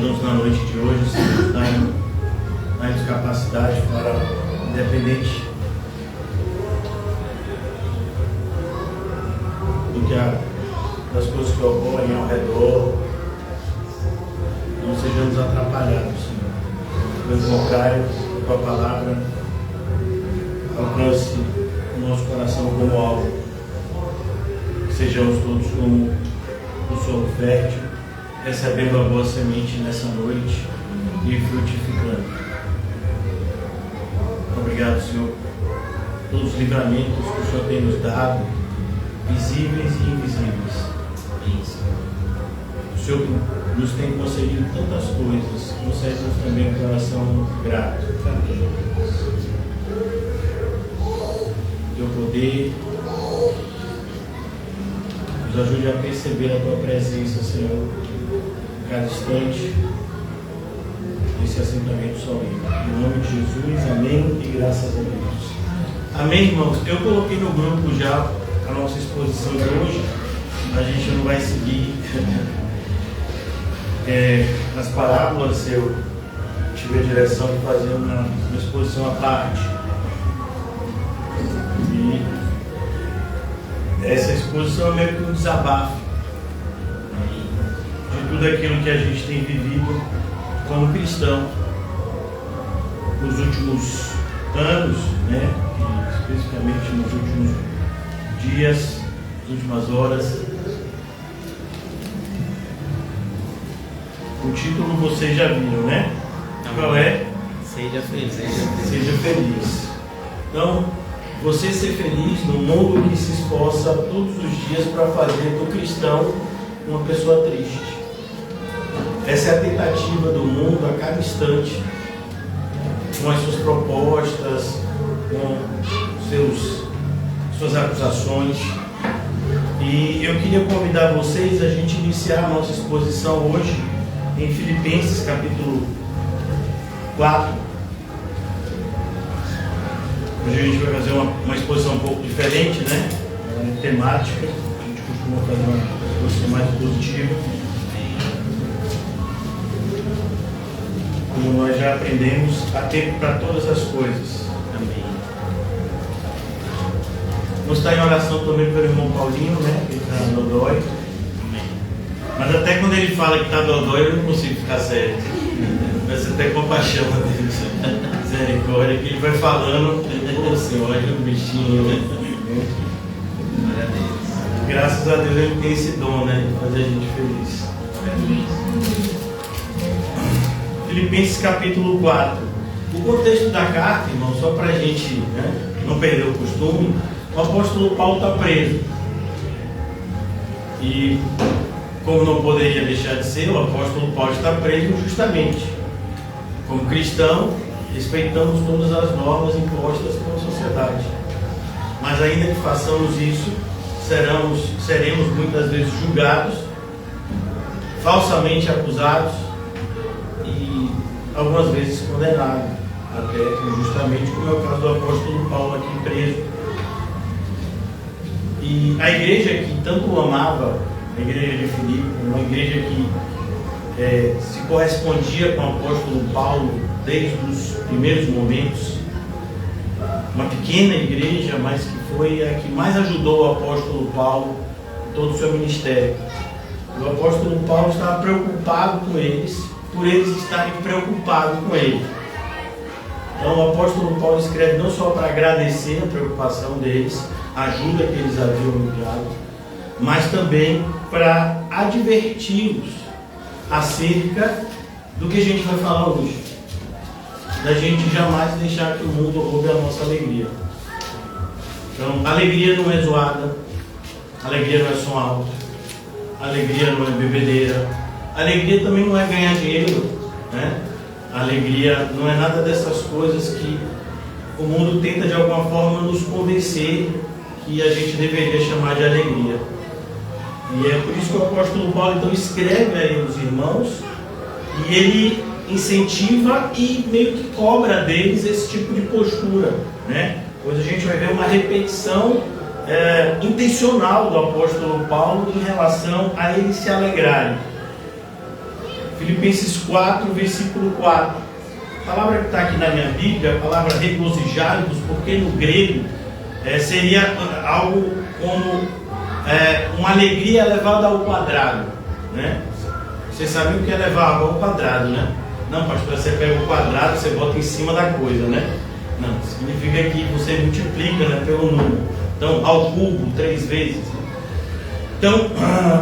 ajuda-nos na noite de hoje, Senhor, dá-nos capacidade para, independente das coisas que ocorrem ao redor, não sejamos atrapalhados, Senhor. Pelo contrário, a tua palavra alcance o nosso coração como alvo, que sejamos todos como o solo fértil, recebendo a boa semente nessa noite e frutificando. Obrigado, Senhor, por todos os livramentos que o Senhor tem nos dado, visíveis e invisíveis. O Senhor nos tem concedido tantas coisas, concede-nos também um coração grato. Teu poder nos ajude a perceber a tua presença, Senhor, em cada instante desse assentamento solene. Em nome de Jesus, amém e graças a Deus. Amém, irmãos? Eu coloquei no grupo já a nossa exposição de hoje. A gente não vai seguir nas parábolas. Se eu tive a direção de fazer uma exposição à parte. E essa exposição é meio que um desabafo de tudo aquilo que a gente tem vivido como cristão nos últimos anos, né? E especificamente nos últimos dias, nas últimas horas. O título vocês já viram, né? Qual é? Seja feliz. Seja feliz. Então, você ser feliz num mundo que se esforça todos os dias para fazer do cristão uma pessoa triste. Essa é a tentativa do mundo a cada instante, com as suas propostas, com suas acusações. E eu queria convidar vocês a gente iniciar a nossa exposição hoje em Filipenses capítulo 4. Hoje a gente vai fazer uma exposição um pouco diferente, né? Temática. A gente costuma fazer uma exposição mais positiva. Como nós já aprendemos, há tempo para todas as coisas. Amém. Vamos estar em oração também pelo irmão Paulinho, né? Que está no dodói. Amém. Mas até quando ele fala que está dodói, eu não consigo ficar sério. Peço até compaixão a Deus. Misericórdia, que ele vai falando, oh Senhor, olha o bichinho, né? Glória a Deus. Graças a Deus ele tem esse dom, né? De fazer a gente feliz. Filipenses capítulo 4. O contexto da carta, irmão, só para a gente, né, não perder o costume, o apóstolo Paulo está preso. E como não poderia deixar de ser, o apóstolo Paulo está preso justamente. Como cristão, respeitamos todas as normas impostas pela sociedade. Mas ainda que façamos isso, seremos muitas vezes julgados, falsamente acusados e algumas vezes condenados, até injustamente, como é o caso do apóstolo Paulo aqui preso. E a igreja que tanto o amava, a igreja de Filipe, uma igreja que se correspondia com o apóstolo Paulo desde os primeiros momentos, uma pequena igreja, mas que foi a que mais ajudou o apóstolo Paulo em todo o seu ministério. O apóstolo Paulo estava preocupado com eles, por eles estarem preocupados com ele. Então o apóstolo Paulo escreve não só para agradecer a preocupação deles, a ajuda que eles haviam enviado, mas também para adverti-los acerca do que a gente vai falar hoje. Da gente jamais deixar que o mundo roube a nossa alegria. Então, alegria não é zoada, alegria não é som alto, alegria não é bebedeira, alegria também não é ganhar dinheiro, né? Alegria não é nada dessas coisas que o mundo tenta de alguma forma nos convencer que a gente deveria chamar de alegria. E é por isso que o apóstolo Paulo então escreve aí aos irmãos e ele incentiva e meio que cobra deles esse tipo de postura, né? Pois a gente vai ver uma repetição intencional do apóstolo Paulo em relação a eles se alegrarem. Filipenses 4, versículo 4. A palavra que está aqui na minha Bíblia é a palavra regozijai-vos, porque no grego seria algo como uma alegria elevada ao quadrado, né? Você sabe o que é levar algo ao quadrado, né? Não, pastor, você pega o quadrado, você bota em cima da coisa, né? Não, significa que você multiplica, né, pelo número. Então, ao cubo, 3 vezes. Então,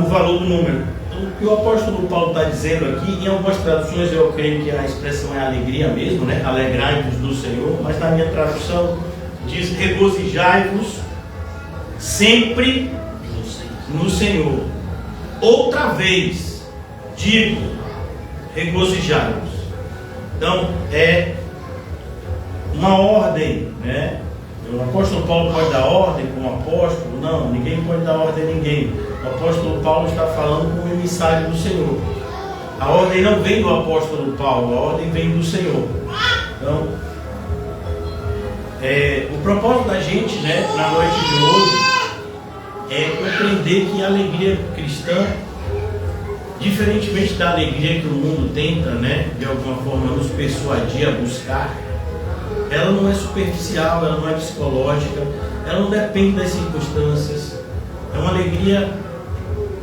o valor do número. Então, o que o apóstolo Paulo está dizendo aqui, em algumas traduções eu creio que a expressão é alegria mesmo, né? Alegrai-vos do Senhor, mas na minha tradução diz regozijai-vos sempre no Senhor. Outra vez, digo, regozijai-vos. Então, é uma ordem, né? O apóstolo Paulo pode dar ordem como apóstolo? Não, ninguém pode dar ordem a ninguém. O apóstolo Paulo está falando como emissário do Senhor. A ordem não vem do apóstolo Paulo, a ordem vem do Senhor. Então, o propósito da gente, né, na noite de hoje, é compreender que a alegria cristã, diferentemente da alegria que o mundo tenta, né, de alguma forma nos persuadir a buscar, ela não é superficial, ela não é psicológica, ela não depende das circunstâncias. É uma alegria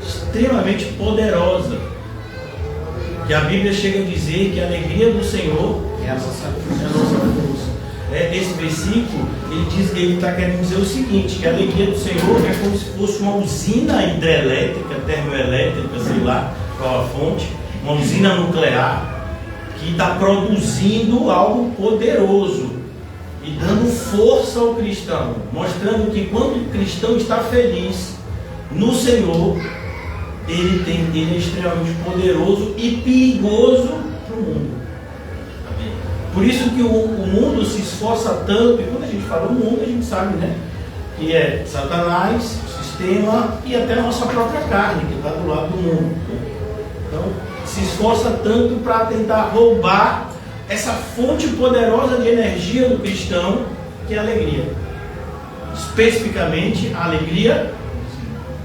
extremamente poderosa, que a Bíblia chega a dizer que a alegria do Senhor É a nossa força. Esse versículo, ele está querendo dizer o seguinte, que a alegria do Senhor é como se fosse uma usina hidrelétrica, termoelétrica, sei lá qual a fonte, uma usina nuclear, que está produzindo algo poderoso e dando força ao cristão, mostrando que quando o cristão está feliz no Senhor, ele é extremamente poderoso e perigoso para o mundo. Por isso que o mundo se esforça tanto, e quando a gente fala o mundo, a gente sabe, né, que é Satanás, o sistema e até a nossa própria carne, que está do lado do mundo. Então, se esforça tanto para tentar roubar essa fonte poderosa de energia do cristão, que é a alegria. Especificamente, a alegria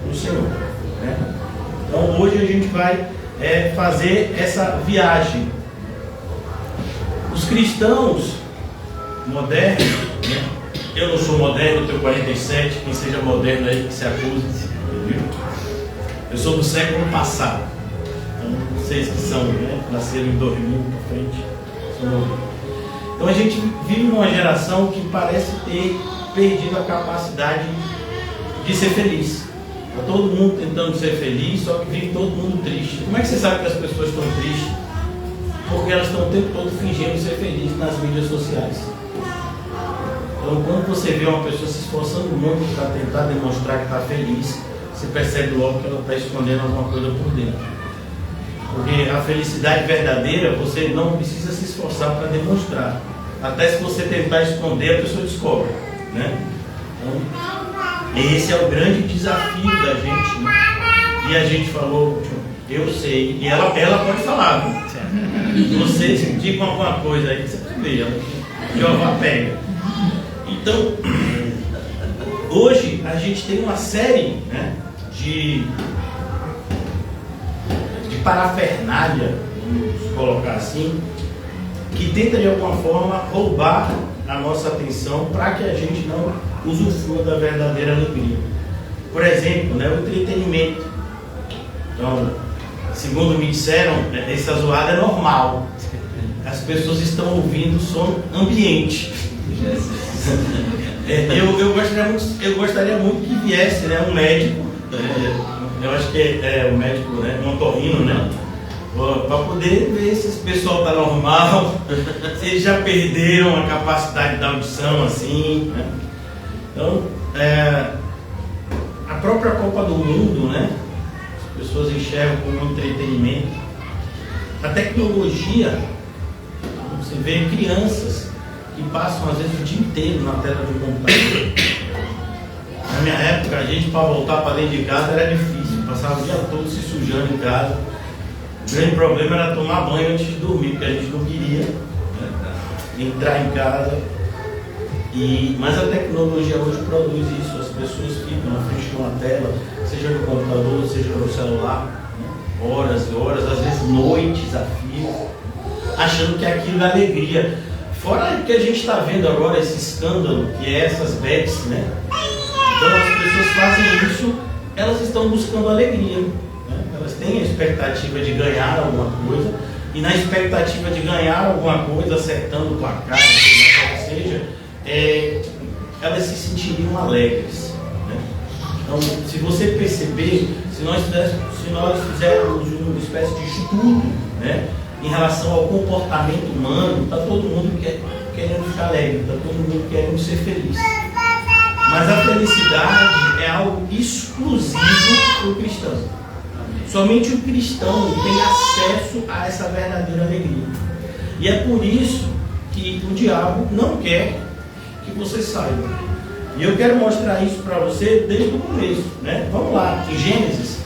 do Senhor, né? Então, hoje a gente vai fazer essa viagem. Os cristãos modernos, né? Eu não sou moderno, eu tenho 47, quem seja moderno aí que se acuse, viu? Eu sou do século passado. Então, vocês que são, né, nasceram em 2000 para frente, são novos. Então a gente vive numa geração que parece ter perdido a capacidade de ser feliz. Está todo mundo tentando ser feliz, só que vive todo mundo triste. Como é que você sabe que as pessoas estão tristes? Porque elas estão o tempo todo fingindo ser felizes nas mídias sociais. Então, quando você vê uma pessoa se esforçando muito para tentar demonstrar que está feliz, você percebe logo que ela está escondendo alguma coisa por dentro. Porque a felicidade verdadeira, você não precisa se esforçar para demonstrar. Até se você tentar esconder, a pessoa descobre, né? Então, esse é o grande desafio da gente, né? E a gente falou, eu sei, e ela pode falar, né? Você diga alguma coisa aí que você vai ver, Jeová pega. Então, hoje a gente tem uma série, né, de parafernália, vamos colocar assim, que tenta de alguma forma roubar a nossa atenção para que a gente não usufrua da verdadeira alegria. Por exemplo, né, o entretenimento. Então, segundo me disseram, essa zoada é normal. As pessoas estão ouvindo som ambiente. Eu gostaria muito que viesse, né, um médico, eu acho que é um médico, né, um otorrino, né, para poder ver se esse pessoal está normal, se eles já perderam a capacidade da audição, assim, né? Então, a própria Copa do Mundo, né, as pessoas enxergam como entretenimento. A tecnologia, você vê crianças que passam às vezes o dia inteiro na tela do computador. Na minha época, a gente para voltar para dentro de casa era difícil, passava o dia todo se sujando em casa. O grande problema era tomar banho antes de dormir, porque a gente não queria, né, entrar em casa. Mas a tecnologia hoje produz isso, as pessoas ficam na frente de uma tela, seja no computador, seja no celular, né? horas e horas, às vezes noites a fio, achando que aquilo é alegria. Fora que a gente está vendo agora esse escândalo, que é essas bets, né? Então as pessoas fazem isso, elas estão buscando alegria, né? Elas têm a expectativa de ganhar alguma coisa, e na expectativa de ganhar alguma coisa, acertando o placar, ou seja, elas se sentiriam alegres, né? Então, se você perceber, se nós fizermos uma espécie de estudo, né, em relação ao comportamento humano, está todo mundo querendo ficar alegre, está todo mundo querendo ser feliz. Mas a felicidade é algo exclusivo para o cristão. Somente o cristão tem acesso a essa verdadeira alegria. E é por isso que o diabo não quer que você saiba. E eu quero mostrar isso para você desde o começo, né? Vamos lá, em Gênesis.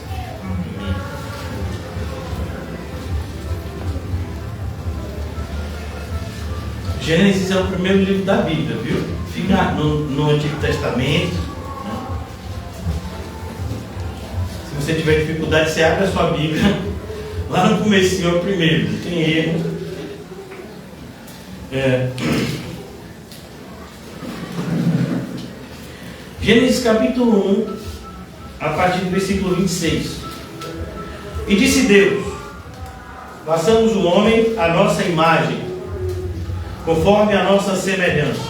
Gênesis é o primeiro livro da Bíblia, viu? Fica no Antigo Testamento. Se você tiver dificuldade, você abre a sua Bíblia. Lá no comecinho é o primeiro, não tem erro. Gênesis capítulo 1, a partir do versículo 26. E disse Deus: façamos o homem à nossa imagem, conforme a nossa semelhança,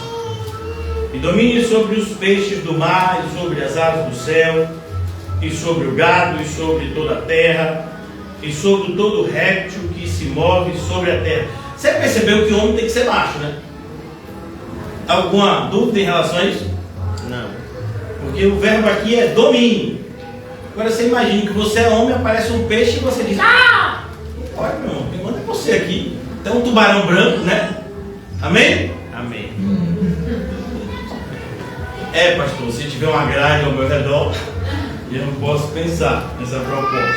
e domine sobre os peixes do mar, e sobre as aves do céu, e sobre o gado, e sobre toda a terra, e sobre todo réptil que se move sobre a terra. Você percebeu que o homem tem que ser macho, né? Alguma dúvida em relação a isso? Não. Porque o verbo aqui é domínio. Agora você imagina que você é homem, aparece um peixe e você diz: ah! Olha, meu irmão, quem manda é você aqui. Tem um tubarão branco, né? Amém? Amém. Pastor, se tiver uma grade ao meu redor, eu não posso pensar nessa proposta.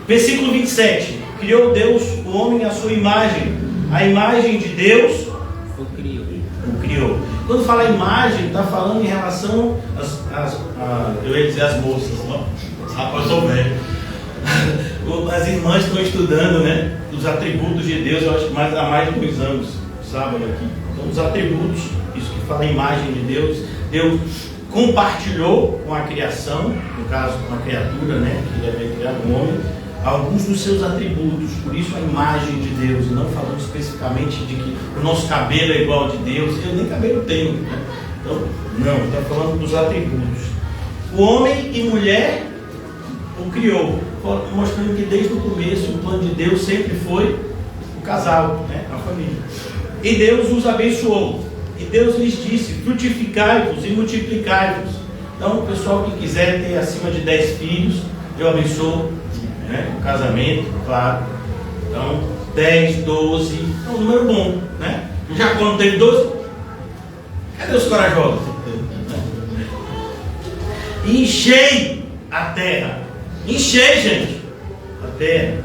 Versículo 27. Criou Deus o homem à sua imagem. A imagem de Deus O criou. Quando fala imagem, está falando em relação eu ia dizer as moças, não? Rapaz, eu sou velho. As irmãs estão estudando, né, os atributos de Deus, eu acho que há mais de 2 anos, sábado aqui. Então, os atributos, isso que fala a imagem de Deus, Deus compartilhou com a criação, no caso com a criatura, né, que ele havia criado o homem, alguns dos seus atributos. Por isso a imagem de Deus, e não falando especificamente de que o nosso cabelo é igual de Deus. Eu nem cabelo tenho, né? Então, não, está falando dos atributos. O homem e mulher o criou, mostrando que desde o começo o plano de Deus sempre foi o casal, né? A família. E Deus os abençoou, e Deus lhes disse: frutificai-vos e multiplicai-vos. Então, o pessoal que quiser ter acima de 10 filhos, eu abençoo, né? O casamento, claro. Então, 10, 12, é um número bom, né? Já quando teve 12, cadê os corajosos? E enchei a terra. Enchei, gente, a terra.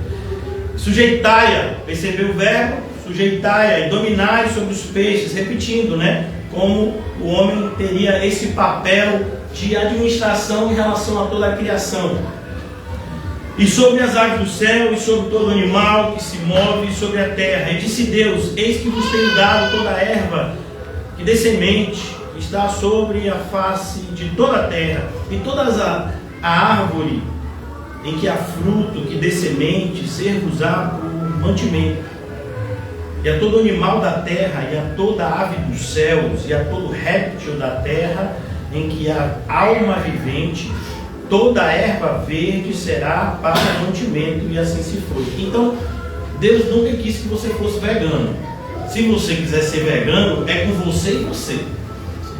Sujeitai-a, percebeu o verbo? Sujeitai-a e dominai sobre os peixes, repetindo, né? Como o homem teria esse papel de administração em relação a toda a criação. E sobre as aves do céu, e sobre todo animal que se move sobre a terra. E disse Deus: eis que vos tenho dado toda a erva que dê semente, que está sobre a face de toda a terra, e toda a árvore em que há fruto, que dê semente, ser-vos-á por mantimento. E a todo animal da terra, e a toda ave dos céus, e a todo réptil da terra, em que há alma vivente, toda a erva verde será para mantimento, e assim se foi. Então, Deus nunca quis que você fosse vegano. Se você quiser ser vegano, é com você e você,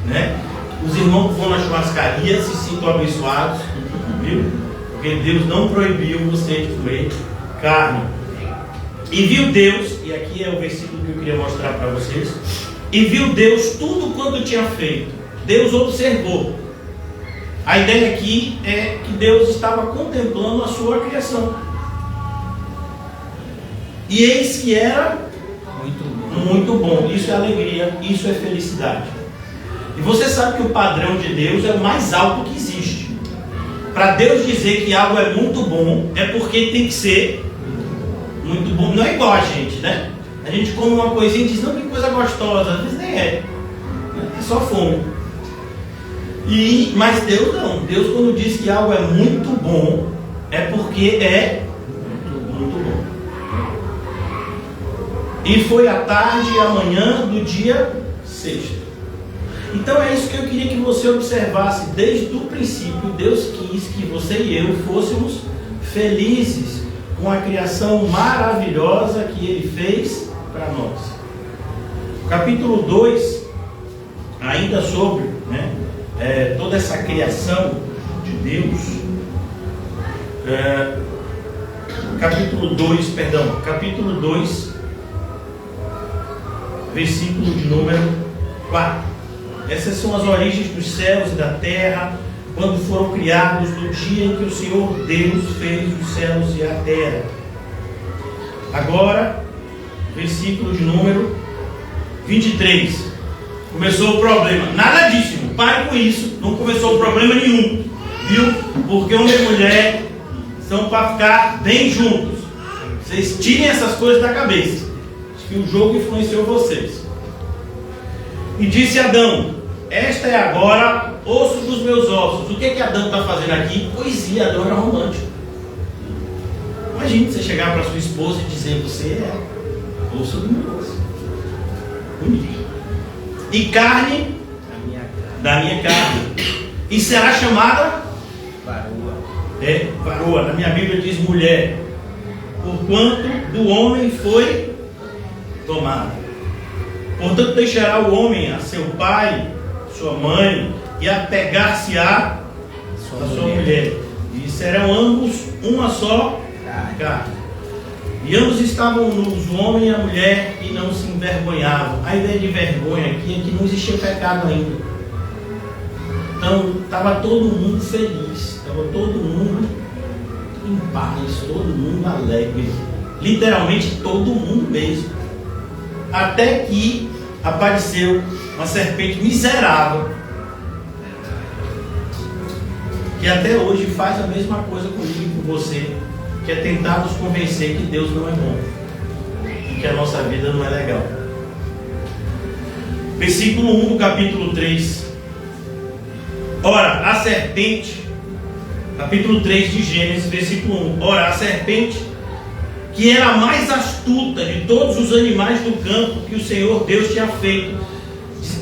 né? Os irmãos que vão na churrascaria se sintam abençoados, viu? Porque Deus não proibiu você de comer carne. E viu Deus, e aqui é o versículo que eu queria mostrar para vocês. E viu Deus tudo quanto tinha feito. Deus observou. A ideia aqui é que Deus estava contemplando a sua criação. E eis que era muito bom. Isso é alegria, isso é felicidade. E você sabe que o padrão de Deus é o mais alto que existe. Para Deus dizer que algo é muito bom, é porque tem que ser muito bom. Não é igual a gente, né? A gente come uma coisinha e diz, não, que coisa gostosa. Às vezes nem é. É só fome. Mas Deus não. Deus, quando diz que algo é muito bom, é porque é muito bom. E foi a tarde e a manhã do dia sexto. Então é isso que eu queria que você observasse desde o princípio. Deus quis que você e eu fôssemos felizes com a criação maravilhosa que Ele fez para nós. Capítulo 2, ainda sobre toda essa criação de Deus. Capítulo 2, versículo de número 4. Essas são as origens dos céus e da terra, quando foram criados no dia em que o Senhor Deus fez os céus e a terra. Agora, versículo de número 23. Começou o problema. Nada disso, irmão. Pare com isso. Não começou problema nenhum. Viu? Porque homem e mulher são para ficar bem juntos. Vocês tirem essas coisas da cabeça. Acho que o jogo influenciou vocês. E disse Adão: esta é agora osso dos meus ossos. O que Adão está fazendo aqui? Poesia. Adão era romântico. Imagine você chegar para sua esposa e dizer: você é osso do meu osso. Bonito. E carne da minha carne. E será chamada varoa. Varoa. Na minha Bíblia diz mulher. Porquanto do homem foi tomado. Portanto deixará o homem a seu pai, sua mãe, e apegar-se-á a sua mulher. E serão ambos uma só carne. E ambos estavam nus, o homem e a mulher, e não se envergonhavam. A ideia de vergonha aqui é que não existia pecado ainda. Então estava todo mundo feliz, estava todo mundo em paz, todo mundo alegre. Literalmente todo mundo mesmo. Até que apareceu uma serpente miserável, que até hoje faz a mesma coisa comigo e com você, que é tentar nos convencer que Deus não é bom e que a nossa vida não é legal. Versículo 1 do capítulo 3. Ora, a serpente, capítulo 3 de Gênesis, versículo 1. Ora, a serpente, que era a mais astuta de todos os animais do campo que o Senhor Deus tinha feito,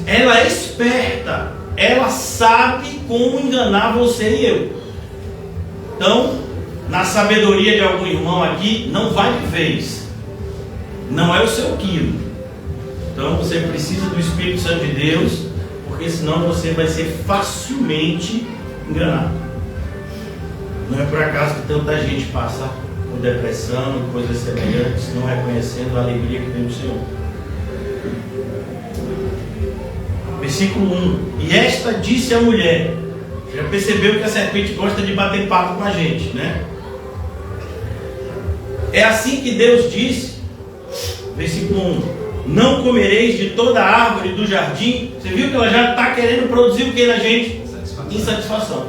ela é esperta, ela sabe como enganar você e eu. Então, na sabedoria de algum irmão aqui, não vai de vez, não é o seu quilo. Então você precisa do Espírito Santo de Deus, porque senão você vai ser facilmente enganado. Não é por acaso que tanta gente passa com depressão e coisas semelhantes, não reconhecendo a alegria que vem do Senhor. Versículo 1. E esta disse a mulher. Já percebeu que a serpente gosta de bater papo com a gente, né? É assim que Deus disse, versículo 1: não comereis de toda a árvore do jardim. Você viu que ela já está querendo produzir o que na gente? Insatisfação.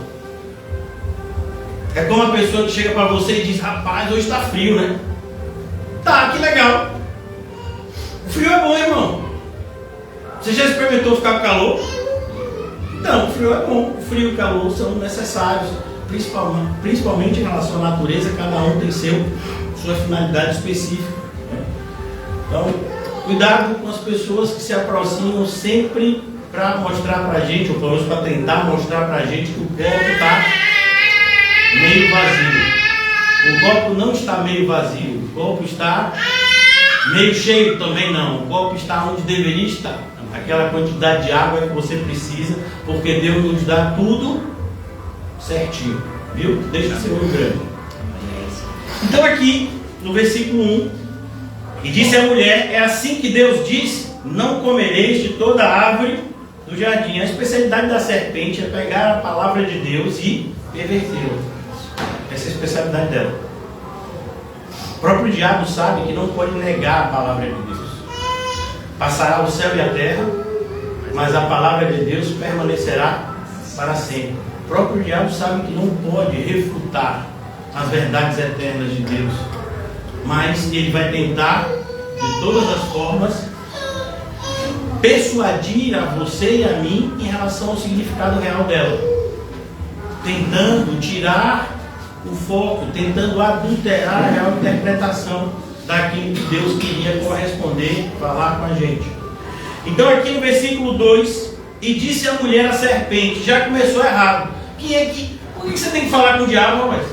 É como a pessoa que chega para você e diz: rapaz, hoje está frio, né? Tá, que legal. O frio é bom, irmão. Você já experimentou ficar com calor? Não, o frio é bom. O frio e o calor são necessários, principalmente em relação à natureza. Cada um tem sua finalidade específica, né? Então, cuidado com as pessoas que se aproximam sempre para mostrar para a gente, ou pelo menos para tentar mostrar para a gente que o copo está meio vazio. O copo não está meio vazio, o copo está meio cheio também não. O copo está onde deveria estar, aquela quantidade de água que você precisa, porque Deus nos dá tudo certinho, viu? Deixa o seu olho grande. Então aqui no versículo 1, e disse a mulher: é assim que Deus disse, não comereis de toda a árvore do jardim. A especialidade da serpente é pegar a palavra de Deus e pervertê-la. Essa é a especialidade dela. O próprio diabo sabe que não pode negar a palavra de Deus. Passará o céu e a terra, mas a palavra de Deus permanecerá para sempre. O próprio diabo sabe que não pode refutar as verdades eternas de Deus, mas ele vai tentar, de todas as formas, persuadir a você e a mim em relação ao significado real dela, tentando tirar o foco, tentando adulterar a real interpretação daquilo que Deus queria corresponder, falar com a gente. Então aqui no versículo 2, e disse a mulher à serpente, já começou errado. Por que você tem que falar com o diabo, rapaz?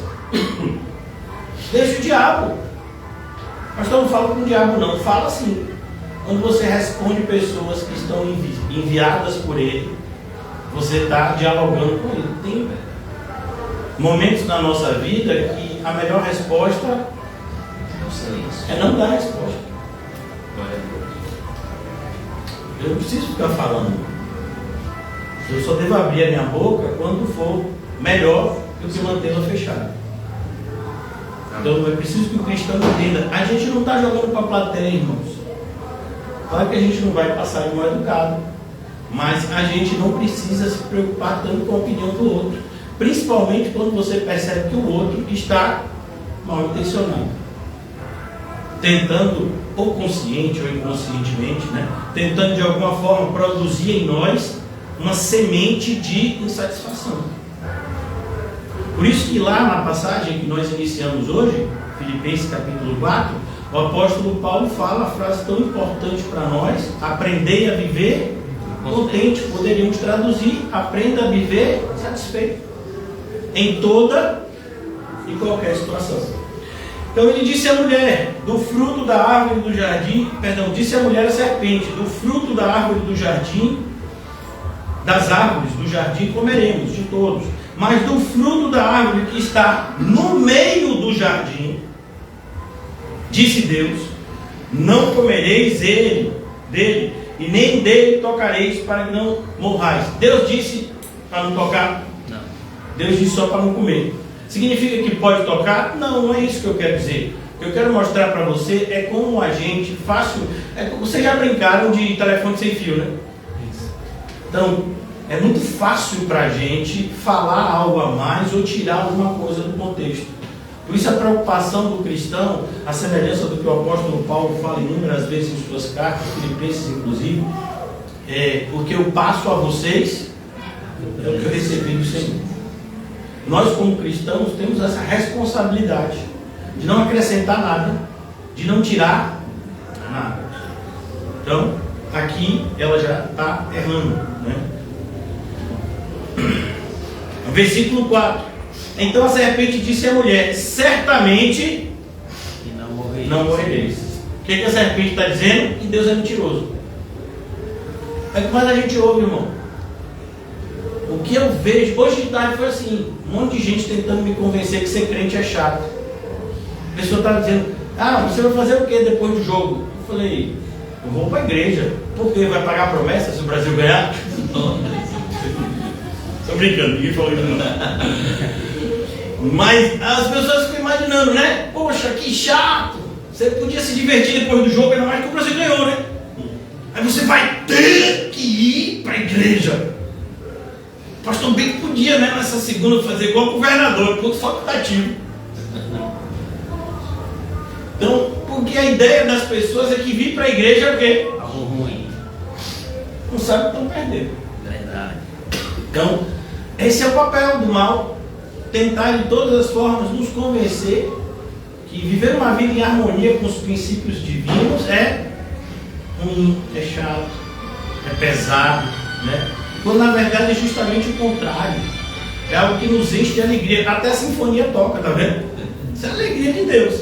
Deixa o diabo. Mas não fala com o diabo não, fala assim. Quando você responde pessoas que estão enviadas por ele, você está dialogando com ele. Tem momentos na nossa vida que a melhor resposta é não dar resposta. Eu não preciso ficar falando. Eu só devo abrir a minha boca quando for melhor do que mantê-la fechada. Então é preciso que o cristão entenda. A gente não está jogando para a plateia, irmãos. Claro que a gente não vai passar de mal educado, mas a gente não precisa se preocupar tanto com a opinião do outro, principalmente quando você percebe que o outro está mal intencionado, tentando, ou consciente ou inconscientemente, tentando de alguma forma produzir em nós uma semente de insatisfação. Por isso que lá na passagem que nós iniciamos hoje, Filipenses capítulo 4, o apóstolo Paulo fala a frase tão importante para nós: aprendei a viver contente. Poderíamos traduzir: aprenda a viver satisfeito em toda e qualquer situação. Então ele disse à mulher, do fruto da árvore do jardim, disse à mulher a serpente, do fruto da árvore do jardim, das árvores do jardim comeremos de todos, mas do fruto da árvore que está no meio do jardim, disse Deus, não comereis dele, e nem dele tocareis, para que não morrais. Deus disse para não tocar? Não. Deus disse só para não comer. Significa que pode tocar? Não, não é isso que eu quero dizer. O que eu quero mostrar para você é como a gente fácil. Vocês já brincaram de telefone sem fio, né? Isso. Então, é muito fácil para a gente falar algo a mais ou tirar alguma coisa do contexto. Por isso a preocupação do cristão, a semelhança do que o apóstolo Paulo fala inúmeras vezes em suas cartas, Filipenses inclusive, porque eu passo a vocês é o que eu recebi do Senhor. Nós como cristãos temos essa responsabilidade de não acrescentar nada, de não tirar nada. Então, aqui ela já está errando, Versículo 4. Então a serpente disse à mulher, certamente não morrereis. O que a serpente está dizendo? Que Deus é mentiroso. É que mais a gente ouve, irmão. O que eu vejo, hoje de tarde foi assim, um monte de gente tentando me convencer que ser crente é chato. A pessoa estava dizendo, você vai fazer o que depois do jogo? Eu falei, eu vou para a igreja. Por quê? Vai pagar a promessa se o Brasil ganhar? Estou brincando, ninguém falou isso não. Mas as pessoas ficam imaginando, Poxa, que chato. Você podia se divertir depois do jogo, ainda mais que o Brasil ganhou, Aí você vai ter que ir para a igreja. O pastor bem que podia, nessa segunda fazer igual o governador, ponto facultativo. Então, porque a ideia das pessoas é que vir para a igreja é o quê? Algo ruim. Não sabe o que estão perdendo. Verdade. Então, esse é o papel do mal. Tentar de todas as formas nos convencer que viver uma vida em harmonia com os princípios divinos é ruim, é chato, é pesado, Quando na verdade é justamente o contrário. É algo que nos enche de alegria. Até a sinfonia toca, tá vendo? Isso é a alegria de Deus.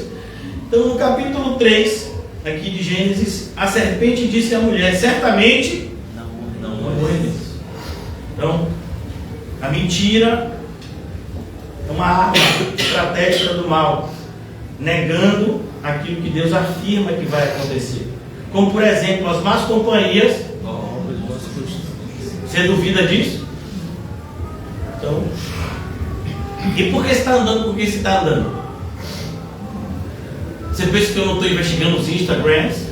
Então no capítulo 3 aqui de Gênesis, a serpente disse à mulher, certamente não morrereis. Então, a mentira é uma arma estratégica do mal, negando aquilo que Deus afirma que vai acontecer. Como por exemplo, as más companhias. Você duvida disso? Então, e por que você está andando com quem você está andando? Você pensa que eu não estou investigando os Instagrams?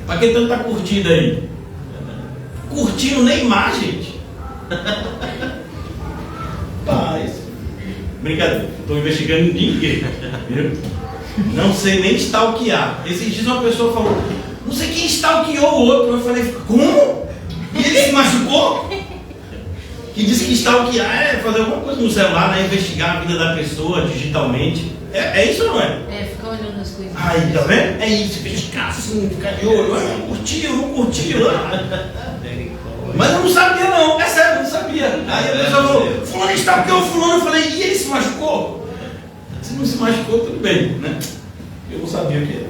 Para que tanta curtida aí? Curtindo Neymar, gente. Brincadeira, estou investigando ninguém. Viu? Não sei nem stalkear. Esses dias uma pessoa falou, não sei quem stalkeou o outro. Eu falei, como? E ele se machucou? Que disse que stalkear é fazer alguma coisa no celular, né? Investigar a vida da pessoa digitalmente. É isso ou não é? É, ficar olhando as coisas. Aí, tá vendo? É isso, ficar assim, ficar de olho. Ah, curtiu, não curtiu. Mas eu não sabia não, é sério, eu não sabia. Aí a pessoa falou, fulano stalkeou o fulano. Eu falei, e ele se machucou? Se não se machucou, tudo bem, né? Eu não sabia o que era.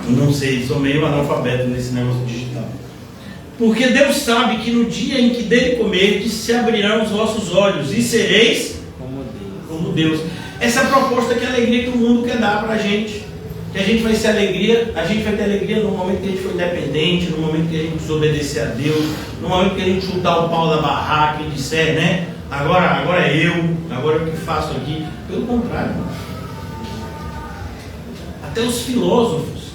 Não sei, sou meio analfabeto nesse negócio digital. Porque Deus sabe que no dia em que dele comerdes, se abrirão os vossos olhos e sereis como Deus. Essa é a proposta que a alegria que o mundo quer dar para a gente. Que a gente vai ter alegria no momento que a gente for independente, no momento que a gente desobedecer a Deus, no momento que a gente chutar o pau da barraca e disser, né? Agora é eu, agora é o que faço aqui. Pelo contrário. Até os filósofos,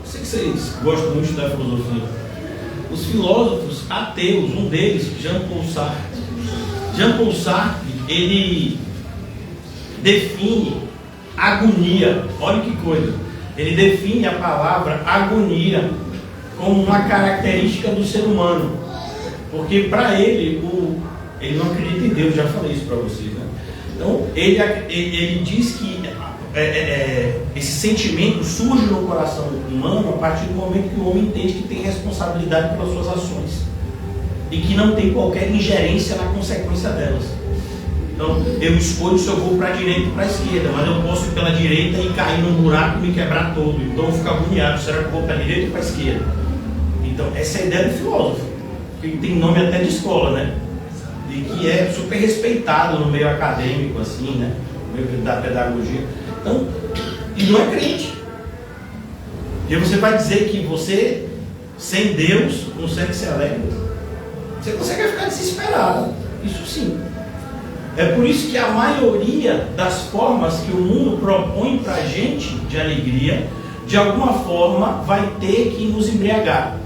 eu sei que vocês gostam muito de estudar filosofia. Os filósofos ateus, um deles, Jean-Paul Sartre, ele define agonia. Olha que coisa. Ele define a palavra agonia como uma característica do ser humano. Porque para ele, ele não acredita em Deus, já falei isso para vocês, né? Então, ele diz que esse sentimento surge no coração humano a partir do momento que o homem entende que tem responsabilidade pelas suas ações e que não tem qualquer ingerência na consequência delas. Então, eu escolho se eu vou para a direita ou para a esquerda, mas eu posso ir pela direita e cair num buraco e me quebrar todo. Então eu fico agoniado, será que eu vou para a direita ou para a esquerda? Então, essa é a ideia do filósofo, que tem nome até de escola, né? E que é super respeitado no meio acadêmico, assim, né? No meio da pedagogia. Então, e não é crente. E você vai dizer que você, sem Deus, consegue ser alegre? Você consegue ficar desesperado. Isso sim. É por isso que a maioria das formas que o mundo propõe para a gente de alegria, de alguma forma vai ter que nos embriagar.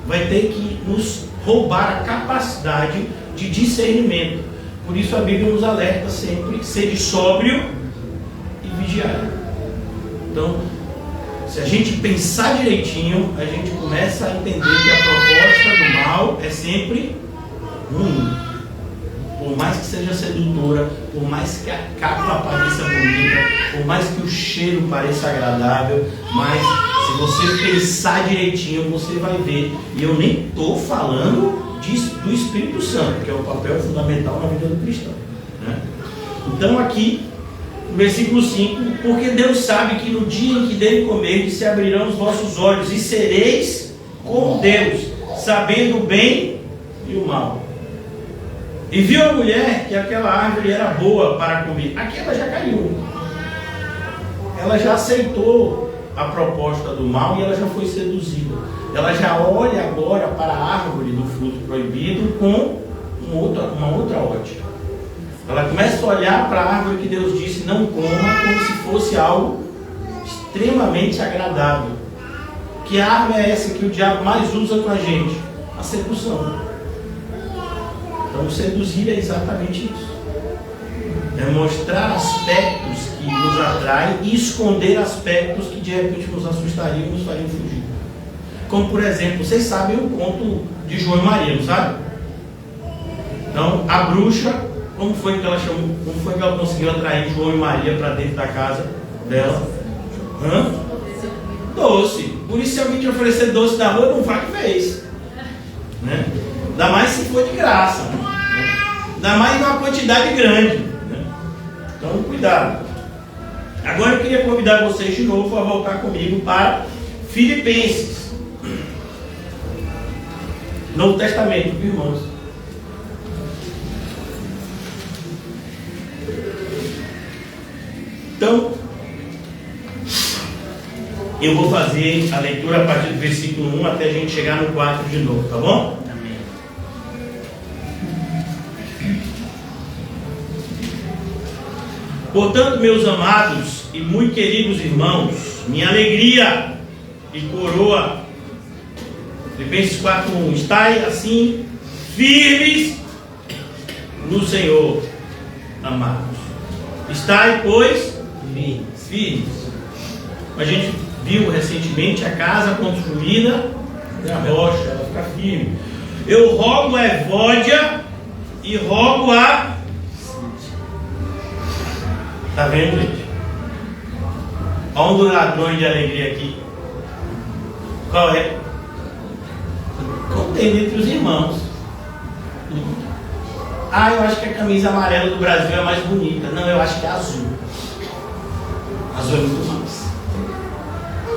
Vai ter que nos roubar a capacidade de discernimento. Por isso a Bíblia nos alerta sempre: sede sóbrio e vigiar. Então, se a gente pensar direitinho, a gente começa a entender que a proposta do mal é sempre ruim. Por mais que seja sedutora, por mais que a capa pareça bonita, por mais que o cheiro pareça agradável, mas se você pensar direitinho, você vai ver. E eu nem estou falando do Espírito Santo, que é o papel fundamental na vida do cristão, né? Então aqui, no versículo 5, porque Deus sabe que no dia em que dele comerdes, se abrirão os vossos olhos e sereis como Deus, sabendo o bem e o mal. E viu a mulher que aquela árvore era boa para comer. Aqui ela já caiu. Ela já aceitou a proposta do mal e ela já foi seduzida. Ela já olha agora para a árvore do fruto proibido com uma outra ótica. Ela começa a olhar para a árvore que Deus disse não coma, como se fosse algo extremamente agradável. Que árvore é essa que o diabo mais usa com a gente? A sedução. Então, seduzir é exatamente isso. É mostrar aspectos que nos atraem e esconder aspectos que de repente nos assustariam e nos fariam fugir. Como, por exemplo, vocês sabem o conto de João e Maria, não sabe? Então, a bruxa, como foi que ela conseguiu atrair João e Maria para dentro da casa dela? Doce. Por isso, se alguém te oferecer doce na rua, não faz que fez, né? Ainda mais se for de graça, né? Ainda mais em uma quantidade grande, né? Então, cuidado. Agora eu queria convidar vocês de novo a voltar comigo para Filipenses. Novo Testamento, viu, irmãos? Então, eu vou fazer a leitura a partir do versículo 1 até a gente chegar no 4 de novo, tá bom? Amém. Portanto, meus amados e muito queridos irmãos, minha alegria e coroa, Filipenses 4:1, estai assim firmes no Senhor. amados. Estai, pois, firmes. A gente viu recentemente a casa construída na rocha, ela fica firme. Eu rogo a Evódia e rogo a... Está vendo, gente? Olha um dos ladrões de alegria aqui. Qual é? Contendo entre os irmãos. Eu acho que a camisa amarela do Brasil é mais bonita. Não, eu acho que é azul. Azul é muito mais.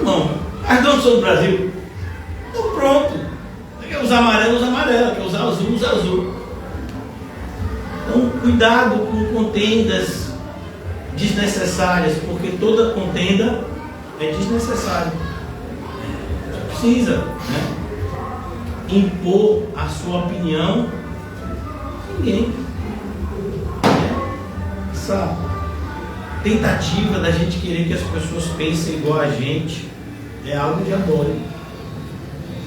Não, as duas são do Brasil. Então pronto. Quer usar amarelo, usa amarelo. Quer usar azul, usa azul. Então cuidado com contendas desnecessárias, porque toda contenda é desnecessária. Precisa, né, impor a sua opinião. Ninguém. Essa tentativa da gente querer que as pessoas pensem igual a gente é algo diabólico.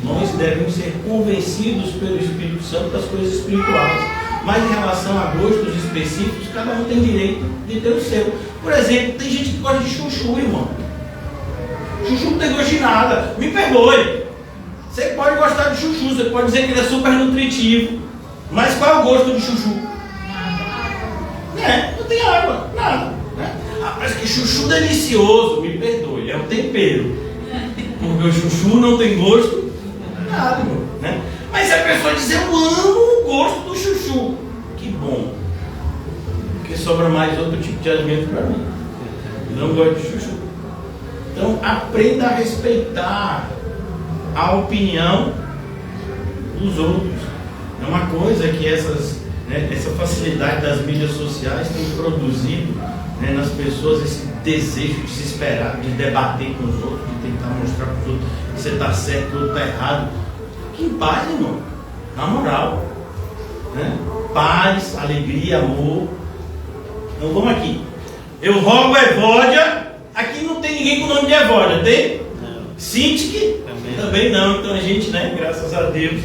Nós devemos ser convencidos pelo Espírito Santo das coisas espirituais. Mas em relação a gostos específicos, cada um tem direito de ter o seu. Por exemplo, tem gente que gosta de chuchu, irmão. Chuchu não tem gosto de nada. Me perdoe. Você pode gostar de chuchu, você pode dizer que ele é super nutritivo. Mas qual é o gosto de chuchu? Não tem água, nada. Né? Mas que chuchu delicioso, me perdoe, é o tempero. Porque o chuchu não tem gosto, nada, irmão. Né? Mas se a pessoa dizer, eu amo o gosto do chuchu, que bom. Porque sobra mais outro tipo de alimento para mim. Eu não gosto de chuchu. Então aprenda a respeitar a opinião dos outros. É uma coisa que essa facilidade das mídias sociais tem produzido, né, nas pessoas esse desejo desesperado de debater com os outros, de tentar mostrar para os outros que você está certo, que o outro está errado. Que em paz, irmão. Na moral. Né? Paz, alegria, amor. Então vamos aqui. Eu rogo a Evódia. Aqui não tem ninguém com o nome de Evódia, tem? Não. Sintique? Também não. Então a gente, né, graças a Deus,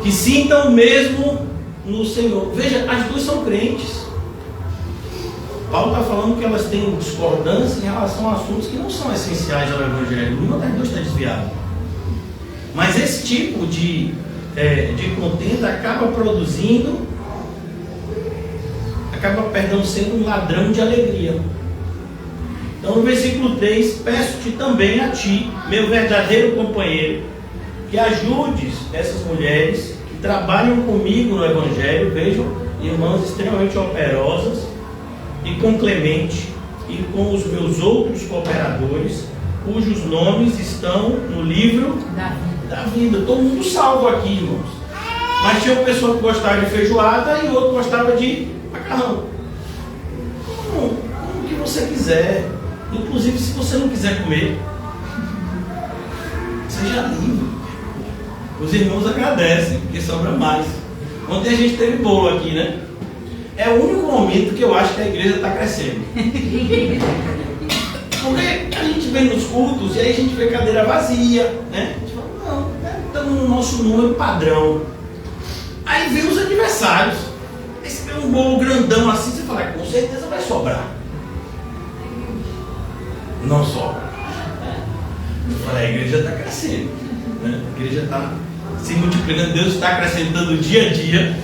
que sintam mesmo no Senhor. Veja, as duas são crentes. Paulo está falando que elas têm discordância em relação a assuntos que não são essenciais ao Evangelho. Nenhuma das duas está desviada. Mas esse tipo de contenda acaba sendo um ladrão de alegria. Então no versículo 3, peço-te também a ti, meu verdadeiro companheiro, que ajudes essas mulheres que trabalham comigo no Evangelho, vejam, irmãs extremamente operosas, e com Clemente, e com os meus outros cooperadores, cujos nomes estão no livro da vida. Todo mundo salvo aqui, irmãos. Mas tinha uma pessoa que gostava de feijoada e outro gostava de macarrão. Como que você quiser. Inclusive, se você não quiser comer, seja livre. Os irmãos agradecem, porque sobra mais. Ontem a gente teve bolo aqui, né? É o único momento que eu acho que a igreja está crescendo. Porque a gente vem nos cultos e aí a gente vê cadeira vazia, né? A gente fala, não, estamos no nosso número padrão. Aí vem os aniversários. Aí você vê um bolo grandão assim, você fala, com certeza vai sobrar. Não sobra. Eu falei, a igreja está crescendo, né? A igreja está se multiplicando, Deus está acrescentando dia a dia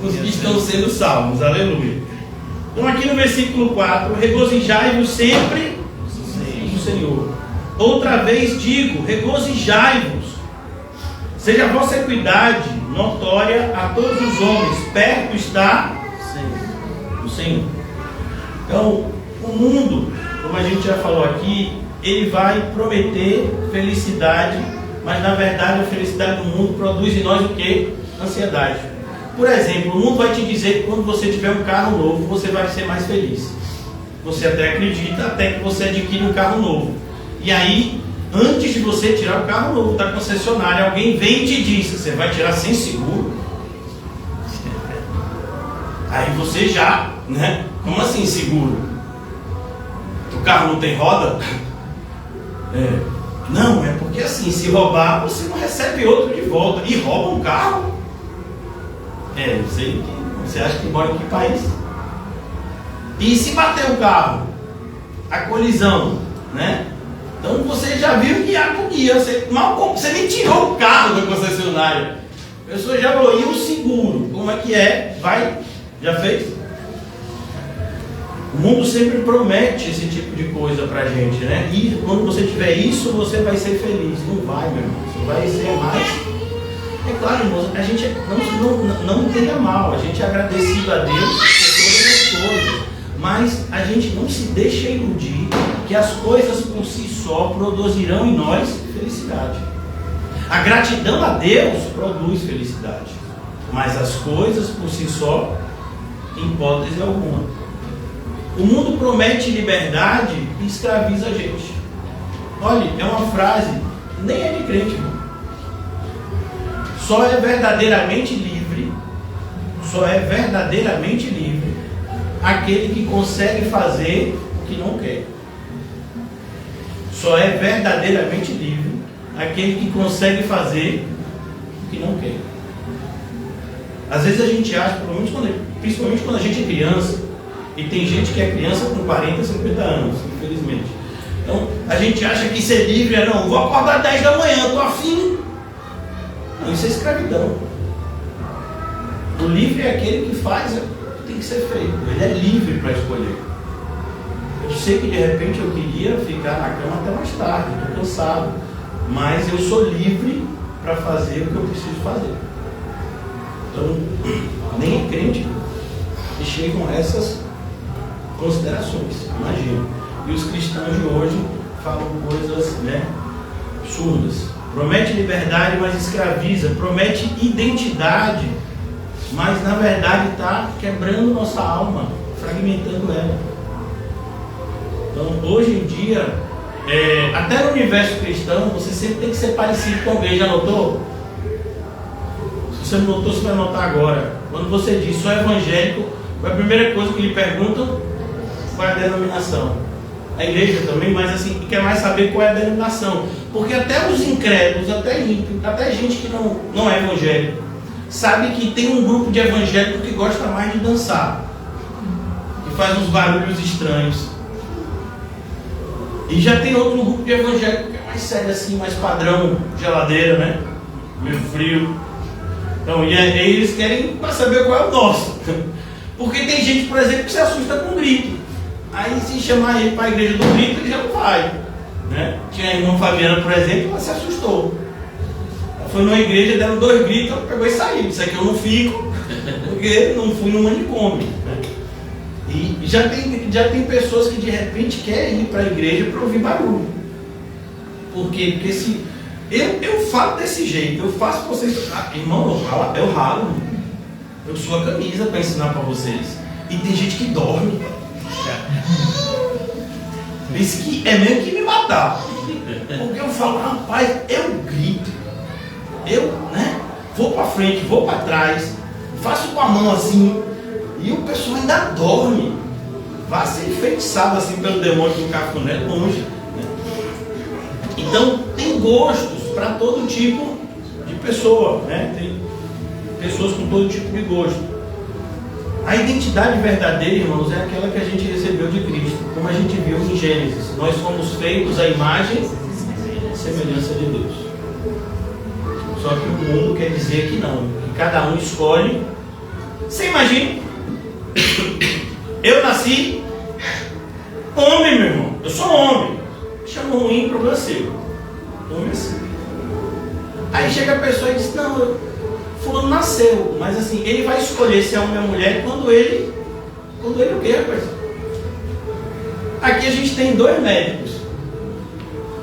os que estão sendo salvos, aleluia. Então aqui no versículo 4, regozijai-vos sempre no Senhor. Outra vez digo, regozijai-vos. Seja a vossa equidade notória a todos os homens, perto está o Senhor. Então, o mundo, como a gente já falou aqui, ele vai prometer felicidade, mas na verdade a felicidade do mundo produz em nós o que? Ansiedade. Por exemplo, o mundo vai te dizer que quando você tiver um carro novo, você vai ser mais feliz. Você até acredita, até que você adquire um carro novo. E aí, antes de você tirar o carro novo da concessionária, alguém vem e te diz, você vai tirar sem seguro? Aí você já, né? Como assim seguro? O carro não tem roda? Não, é porque assim, se roubar, você não recebe outro de volta. E rouba um carro? Eu sei que Você acha que mora em que país? E se bater o carro? A colisão, né? Então você já viu que há guia. Você nem tirou o carro da concessionária. A pessoa já falou, e o seguro? Como é que é? Vai? Já fez? O mundo sempre promete esse tipo de coisa pra gente, né? E quando você tiver isso, você vai ser feliz. Não vai, meu irmão. Você vai ser mais. É claro, irmãos, a gente não entenda mal. A gente é agradecido a Deus por todas as coisas. Mas a gente não se deixa iludir que as coisas por si só produzirão em nós felicidade. A gratidão a Deus produz felicidade. Mas as coisas por si só, em hipótese alguma. O mundo promete liberdade e escraviza a gente. Olha, é uma frase, nem é de crente, irmão. Só é verdadeiramente livre aquele que consegue fazer o que não quer. Só é verdadeiramente livre aquele que consegue fazer o que não quer. Às vezes a gente acha, principalmente quando a gente é criança, e tem gente que é criança com 40, 50 anos, infelizmente. Então, a gente acha que ser livre é, não, vou acordar 10 da manhã, estou afim. Não, isso é escravidão. O livre é aquele que faz o que tem que ser feito. Ele é livre para escolher. Eu sei que de repente eu queria ficar na cama até mais tarde, estou cansado. Mas eu sou livre para fazer o que eu preciso fazer. Então, nem é crente que chegam a essas considerações, imagina. E os cristãos de hoje falam coisas, absurdas. Promete liberdade, mas escraviza. Promete identidade, mas na verdade está quebrando nossa alma, fragmentando ela. Então, hoje em dia, até no universo cristão, você sempre tem que ser parecido com alguém. Já notou? Se você não notou, você vai notar agora. Quando você diz, sou evangélico, a primeira coisa que lhe perguntam, qual é a denominação? A igreja também, mas assim, quer mais saber qual é a denominação. Porque até os incrédulos, até gente que não é evangélico, sabe que tem um grupo de evangélicos que gosta mais de dançar, que faz uns barulhos estranhos. E já tem outro grupo de evangélicos que é mais sério assim, mais padrão, geladeira, né? Meio frio. Então, e eles querem para saber qual é o nosso. Porque tem gente, por exemplo, que se assusta com grito. Aí se chamar ele para a igreja do grito, ele já não vai, né? Tinha a irmã Fabiana, por exemplo, ela se assustou. Ela foi numa igreja, deram 2 gritos, ela pegou e saiu. Isso aqui eu não fico, porque não fui no manicômio, né? E já tem pessoas que de repente querem ir para a igreja para ouvir barulho. Por quê? Porque se eu falo desse jeito, eu faço vocês... irmão, eu ralo. Eu sou a camisa para ensinar para vocês. E tem gente que dorme. Isso que é mesmo que me matar. Porque eu falo, rapaz, eu grito. Vou para frente, vou para trás, faço com a mão assim, e o pessoal ainda dorme. Vai ser enfeitiçado assim pelo demônio do cafuné longe, né? Então tem gostos para todo tipo de pessoa, né? Tem pessoas com todo tipo de gosto. A identidade verdadeira, irmãos, é aquela que a gente recebeu de Cristo, como a gente viu em Gênesis. Nós fomos feitos à imagem e semelhança de Deus. Só que o mundo quer dizer que não, que cada um escolhe. Você imagina? Eu nasci homem, meu irmão. Eu sou homem. Chama ruim, problema seu. Homem assim. Aí chega a pessoa e diz, não, fulano nasceu, mas assim, ele vai escolher se é homem ou mulher quando ele o quê, rapaz? Aqui a gente tem 2 médicos.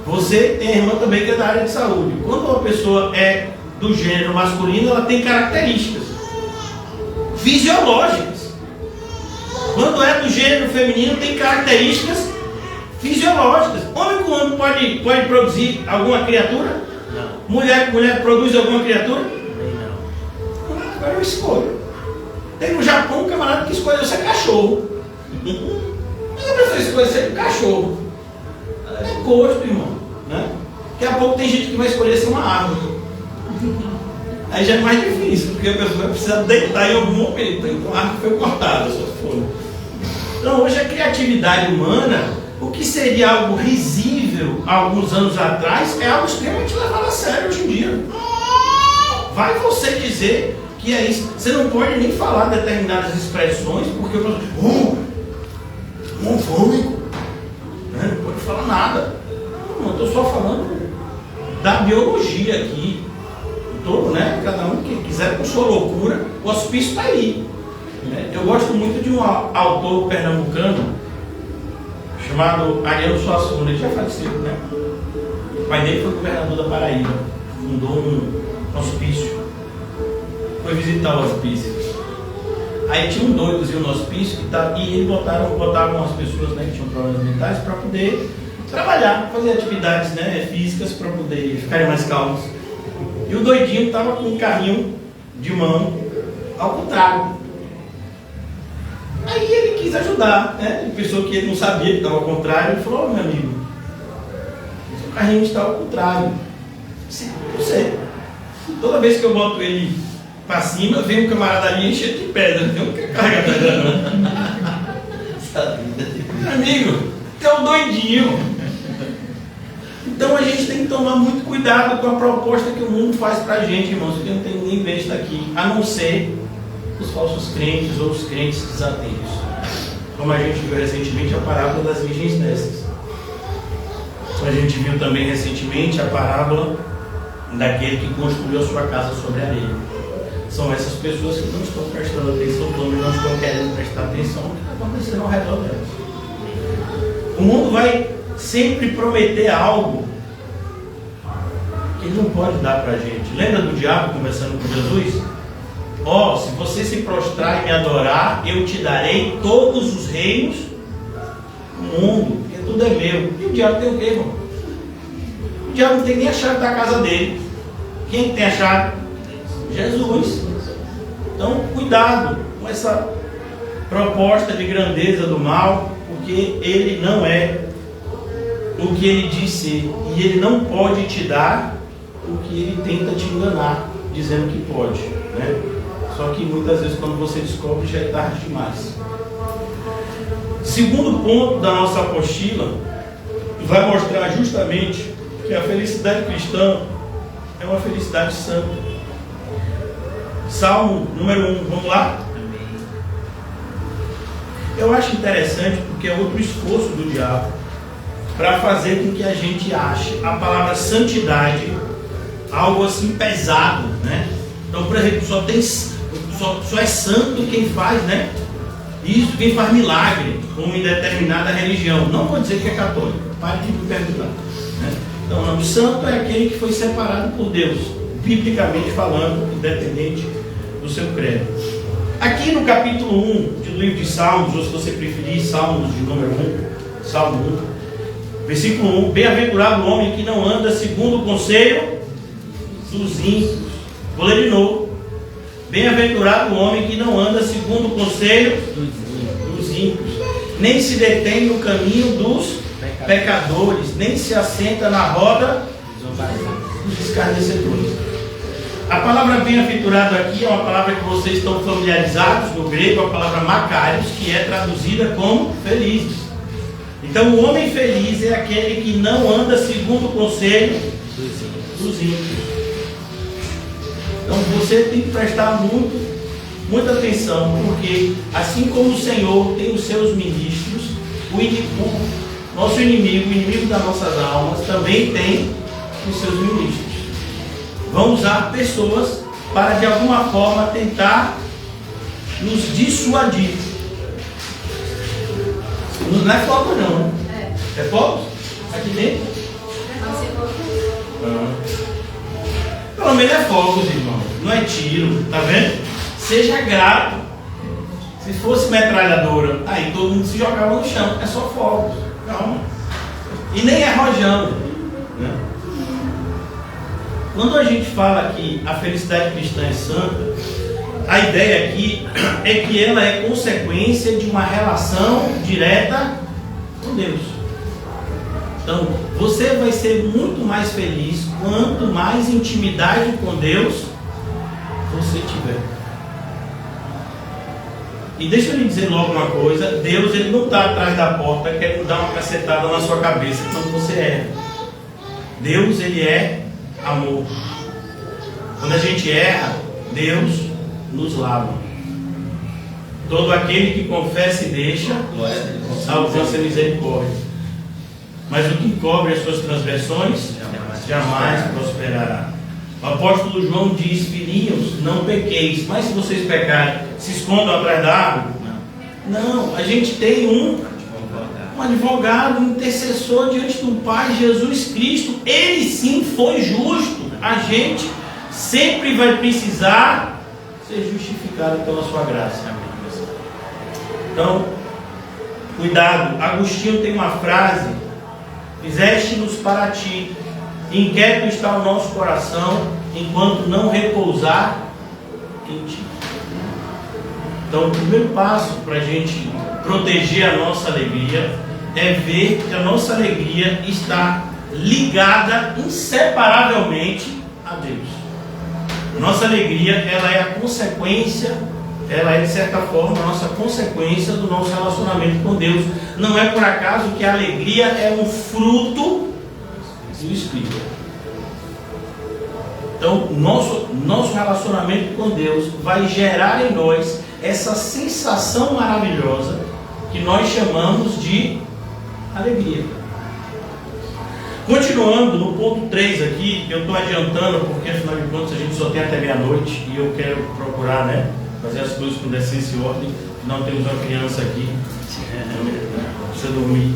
Você tem a irmã também que é da área de saúde. Quando uma pessoa é do gênero masculino, ela tem características fisiológicas. Quando é do gênero feminino, tem características fisiológicas. Homem com homem pode produzir alguma criatura? Não. Mulher com mulher produz alguma criatura? Não. Agora eu escolho. Tem no Japão um camarada que escolheu ser cachorro. Mas a pessoa escolhe ser cachorro. É gosto, irmão, né? Daqui a pouco tem gente que vai escolher ser uma árvore. Aí já é mais difícil, porque a pessoa vai precisar deitar em algum momento. Então a árvore foi cortada, só foi. Então hoje a criatividade humana, o que seria algo risível há alguns anos atrás, é algo extremamente levado a sério hoje em dia. Vai você dizer que é isso. Você não pode nem falar determinadas expressões, porque eu falo, homofóbico. Não pode falar nada. Não, eu estou só falando da biologia aqui. Cada um que quiser com sua loucura, o hospício está aí. Eu gosto muito de um autor pernambucano chamado Ariano Suassuna, ele já faleceu, né? O pai dele foi governador da Paraíba, fundou um hospício, foi visitar o hospício. Aí tinha um doidozinho no hospício e ele botavam as pessoas, né, que tinham problemas mentais para poder trabalhar, fazer atividades, né, físicas para poder ficarem mais calmos. E o doidinho estava com um carrinho de mão ao contrário. Aí ele quis ajudar, né? Ele pensou que ele não sabia que estava ao contrário. Ele falou, meu amigo, o carrinho está ao contrário. Você. Toda vez que eu boto ele para cima, vem um camarada ali encher de pedra. Eu não quero carregar pedra, não. Meu amigo, tu é um doidinho. Então a gente tem que tomar muito cuidado com a proposta que o mundo faz para a gente, irmãos, porque não tem ninguém besta aqui, a não ser os falsos crentes ou os crentes desatentos. Como a gente viu recentemente a parábola das virgens dessas. A gente viu também recentemente a parábola daquele que construiu a sua casa sobre a areia. São essas pessoas que não estão prestando atenção, não estão querendo prestar atenção no que está acontecendo ao redor delas. O mundo vai sempre prometer algo que ele não pode dar para a gente. Lembra do diabo conversando com Jesus? Se você se prostrar e me adorar, eu te darei todos os reinos do mundo, porque tudo é meu. E o diabo tem o quê, irmão? O diabo não tem nem a chave da casa dele. Quem tem a chave? Jesus. Então, cuidado com essa proposta de grandeza do mal, porque ele não é o que ele diz ser, e ele não pode te dar o que ele tenta te enganar, dizendo que pode, né? Só que muitas vezes quando você descobre já é tarde demais. Segundo ponto da nossa apostila vai mostrar justamente que a felicidade cristã é uma felicidade santa. Salmo número 1, vamos lá? Eu acho interessante porque é outro esforço do diabo para fazer com que a gente ache a palavra santidade algo assim pesado, né? Então, por exemplo, só é santo quem faz, né? Isso, quem faz milagre, como em determinada religião. Não vou dizer que é católico, pare de me perguntar, né? Então, não, o santo é aquele que foi separado por Deus, biblicamente falando, independente do seu credo. Aqui no capítulo 1 do livro de Salmos, ou se você preferir, Salmos de número 1, Salmo 1, versículo 1: bem-aventurado o homem que não anda segundo o conselho dos ímpios. Vou ler de novo. Bem-aventurado o homem que não anda segundo o conselho dos ímpios, nem se detém no caminho dos pecadores, nem se assenta na roda dos escarnecedores. A palavra bem-aventurado aqui é uma palavra que vocês estão familiarizados no grego, a palavra makarios, que é traduzida como felizes. Então, o homem feliz é aquele que não anda segundo o conselho dos ímpios. Então, você tem que prestar muita atenção, porque assim como o Senhor tem os seus ministros, nosso inimigo, o inimigo das nossas almas, também tem os seus ministros. Vão usar pessoas para de alguma forma tentar nos dissuadir. Não é fogo não, né? É fogo? Aqui dentro? Pelo menos é fogo, irmão. Não é tiro, tá vendo? Seja grato. Se fosse metralhadora, aí todo mundo se jogava no chão. É só fogo. Calma. E nem é rojão, né? Quando a gente fala que a felicidade cristã é santa, a ideia aqui é que ela é consequência de uma relação direta com Deus. Então, você vai ser muito mais feliz quanto mais intimidade com Deus você tiver. E deixa eu lhe dizer logo uma coisa: Deus ele não está atrás da porta querendo dar uma cacetada na sua cabeça quando você erra. Deus ele é amor. Quando a gente erra, Deus nos lava. Todo aquele que confessa e deixa alcança misericórdia. Mas o que encobre as suas transgressões jamais prosperará. O apóstolo João diz: filhinhos, não pequeis, mas se vocês pecarem, se escondam atrás da árvore? Não, a gente tem um advogado, um intercessor diante do Pai, Jesus Cristo. Ele sim foi justo. A gente sempre vai precisar ser justificado pela sua graça. Então, cuidado. Agostinho tem uma frase: fizeste-nos para ti, inquieto está o nosso coração, enquanto não repousar em ti. Então, o primeiro passo para a gente proteger a nossa alegria é ver que a nossa alegria está ligada inseparavelmente a Deus. A nossa alegria, ela é a consequência, ela é de certa forma a nossa consequência do nosso relacionamento com Deus. Não é por acaso que a alegria é um fruto do Espírito. Então, nosso relacionamento com Deus vai gerar em nós essa sensação maravilhosa que nós chamamos de alegria. Continuando no ponto 3 aqui, eu estou adiantando porque afinal de contas a gente só tem até meia-noite e eu quero procurar, fazer as coisas com decência e ordem. Não temos uma criança aqui, precisa dormir.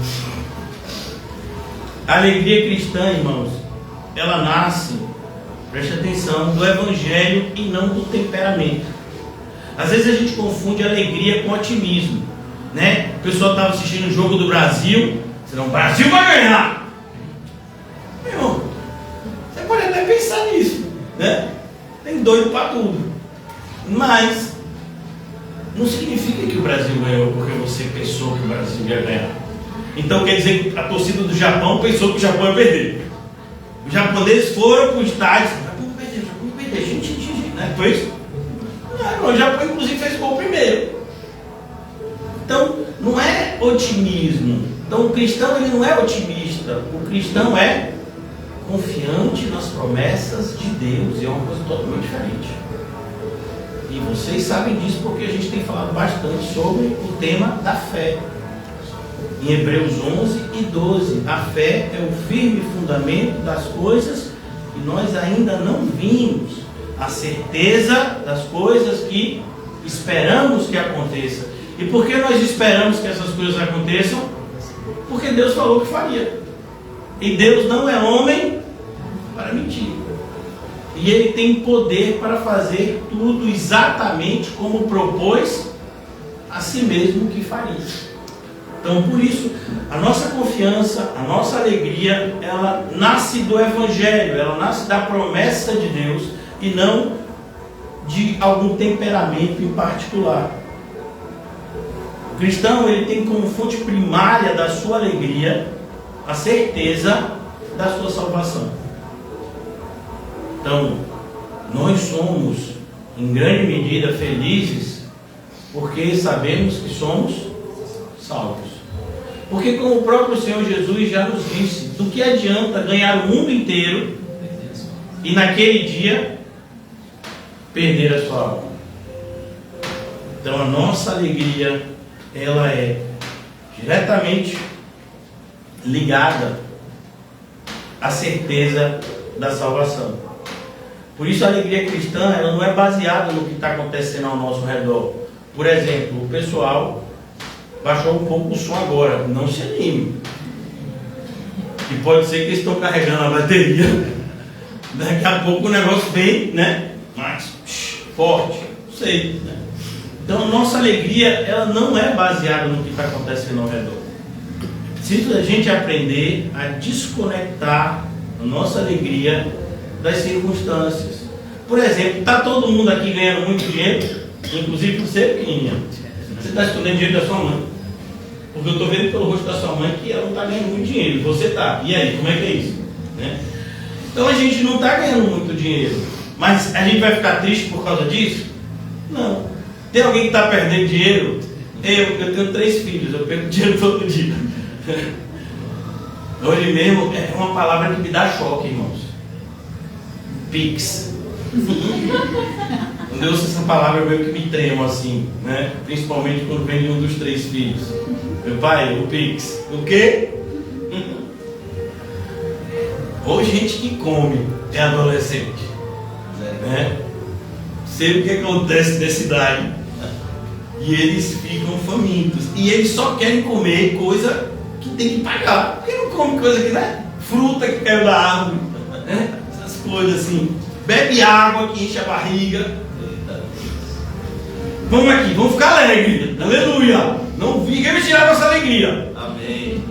A alegria cristã, irmãos, ela nasce, preste atenção, do evangelho e não do temperamento. Às vezes a gente confunde alegria com otimismo, né? O pessoal estava assistindo o jogo do Brasil, senão o Brasil vai ganhar. Meu irmão, você pode até pensar nisso, né? Tem doido para tudo, mas não significa que o Brasil ganhou porque você pensou que o Brasil ia ganhar. Então quer dizer que a torcida do Japão pensou que o Japão ia perder. Os japoneses foram para o estádio, vamos perder, gente, né? Foi isso? Não, o Japão inclusive fez gol primeiro. Então não é otimismo. Então o cristão ele não é otimista. O cristão é confiante nas promessas de Deus. E é uma coisa totalmente diferente. E vocês sabem disso porque a gente tem falado bastante sobre o tema da fé. Em Hebreus 11 e 12, a fé é o firme fundamento das coisas que nós ainda não vimos, a certeza das coisas que esperamos que aconteça. E por que nós esperamos que essas coisas aconteçam? Porque Deus falou que faria. E Deus não é homem para mentir. E Ele tem poder para fazer tudo exatamente como propôs a si mesmo que faria. Então, por isso, a nossa confiança, a nossa alegria, ela nasce do Evangelho, ela nasce da promessa de Deus e não de algum temperamento em particular. O cristão, ele tem como fonte primária da sua alegria a certeza da sua salvação. Então, nós somos, em grande medida, felizes porque sabemos que somos salvos. Porque como o próprio Senhor Jesus já nos disse, do que adianta ganhar o mundo inteiro e naquele dia perder a sua alma? Então a nossa alegria, ela é diretamente ligada à certeza da salvação. Por isso a alegria cristã, ela não é baseada no que está acontecendo ao nosso redor. Por exemplo, o pessoal baixou um pouco o som agora, não se anime. E pode ser que eles estão carregando a bateria. Daqui a pouco o negócio vem, mais forte, não sei. Então a nossa alegria, ela não é baseada no que está acontecendo ao redor. Se a gente aprender a desconectar a nossa alegria das circunstâncias. Por exemplo, está todo mundo aqui ganhando muito dinheiro, inclusive você, pequenininha. Você está escondendo dinheiro da sua mãe. Porque eu estou vendo pelo rosto da sua mãe que ela não está ganhando muito dinheiro. Você está. E aí, como é que é isso? Então a gente não está ganhando muito dinheiro. Mas a gente vai ficar triste por causa disso? Não. Tem alguém que está perdendo dinheiro? Eu tenho 3 filhos, eu perco dinheiro todo dia. Hoje mesmo é uma palavra que me dá choque, irmãos. Pix. Quando eu ouço essa palavra, eu meio que me tremo assim, né? Principalmente quando vem de um dos 3 filhos. Meu pai, o Pix. O quê? Ou gente que come é adolescente, né? Sei o que acontece nessa idade. E eles ficam famintos. E eles só querem comer coisa que tem que pagar. Porque não come coisa que, né? Fruta que caiu da árvore, né? Essas coisas assim. Bebe água que enche a barriga. Vamos aqui, vamos ficar alegres. Aleluia. Não fiquem me tirar a nossa alegria. Amém.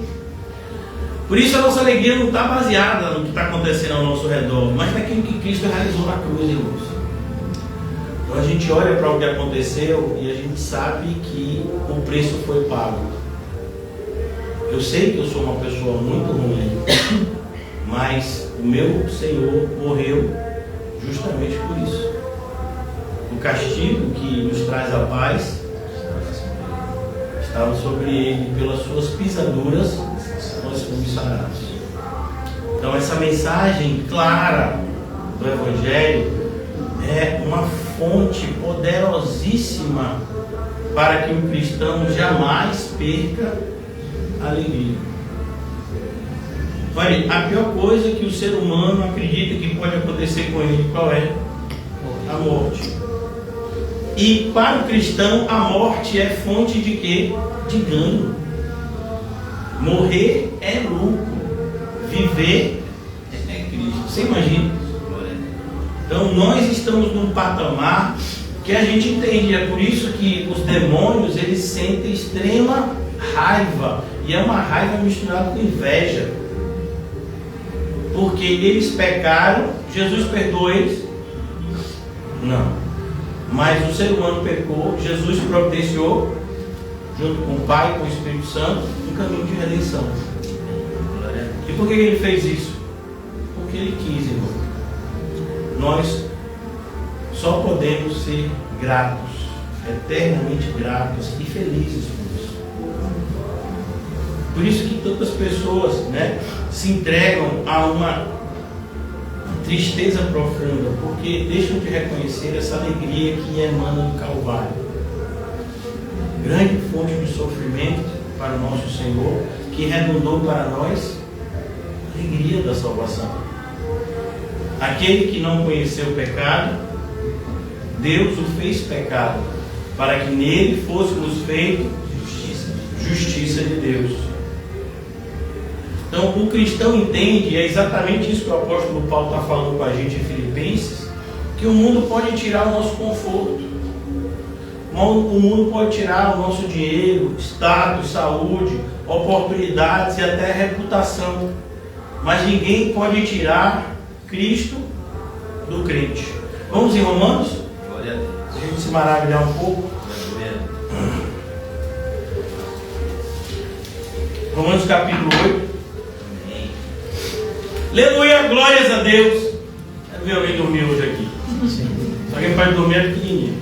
Por isso a nossa alegria não está baseada no que está acontecendo ao nosso redor, mas naquilo que Cristo realizou na cruz, irmãos. Então a gente olha para o que aconteceu e a gente sabe que o preço foi pago. Eu sei que eu sou uma pessoa muito ruim, mas o meu Senhor morreu justamente por isso. O castigo que nos traz a paz estava sobre ele, pelas suas pisaduras nós fomos sarados. Então essa mensagem clara do Evangelho é uma fonte poderosíssima para que o cristão jamais perca a alegria. Olha, a pior coisa que o ser humano acredita que pode acontecer com ele, qual é? A morte. E para o cristão a morte é fonte de quê? De ganho. Morrer é lucro, viver é Cristo. Você imagina? Então nós estamos num patamar que a gente entende. É por isso que os demônios eles sentem extrema raiva, e é uma raiva misturada com inveja, porque eles pecaram. Jesus perdoou eles? Não. Mas o ser humano pecou. Jesus providenciou, junto com o Pai e com o Espírito Santo, um caminho de redenção. E por que ele fez isso? Porque ele quis, irmão. Nós só podemos ser gratos, eternamente gratos e felizes por isso. Por isso que tantas pessoas, né, se entregam a uma tristeza profunda, porque deixam de reconhecer essa alegria que emana do Calvário. Grande fonte de sofrimento para o nosso Senhor, que redundou para nós a alegria da salvação. Aquele que não conheceu o pecado, Deus o fez pecado, para que nele fôssemos feitos justiça de Deus. Então o cristão entende, e é exatamente isso que o apóstolo Paulo está falando com a gente em Filipenses, que o mundo pode tirar o nosso conforto, o mundo pode tirar o nosso dinheiro, status, saúde, oportunidades e até reputação, mas ninguém pode tirar Cristo do crente. Vamos em Romanos? Glória a Deus. A gente se maravilhar um pouco. Romanos capítulo 8. Aleluia, glórias a Deus. Quero ver alguém dormir hoje aqui. Só quem pode dormir é pequenininho.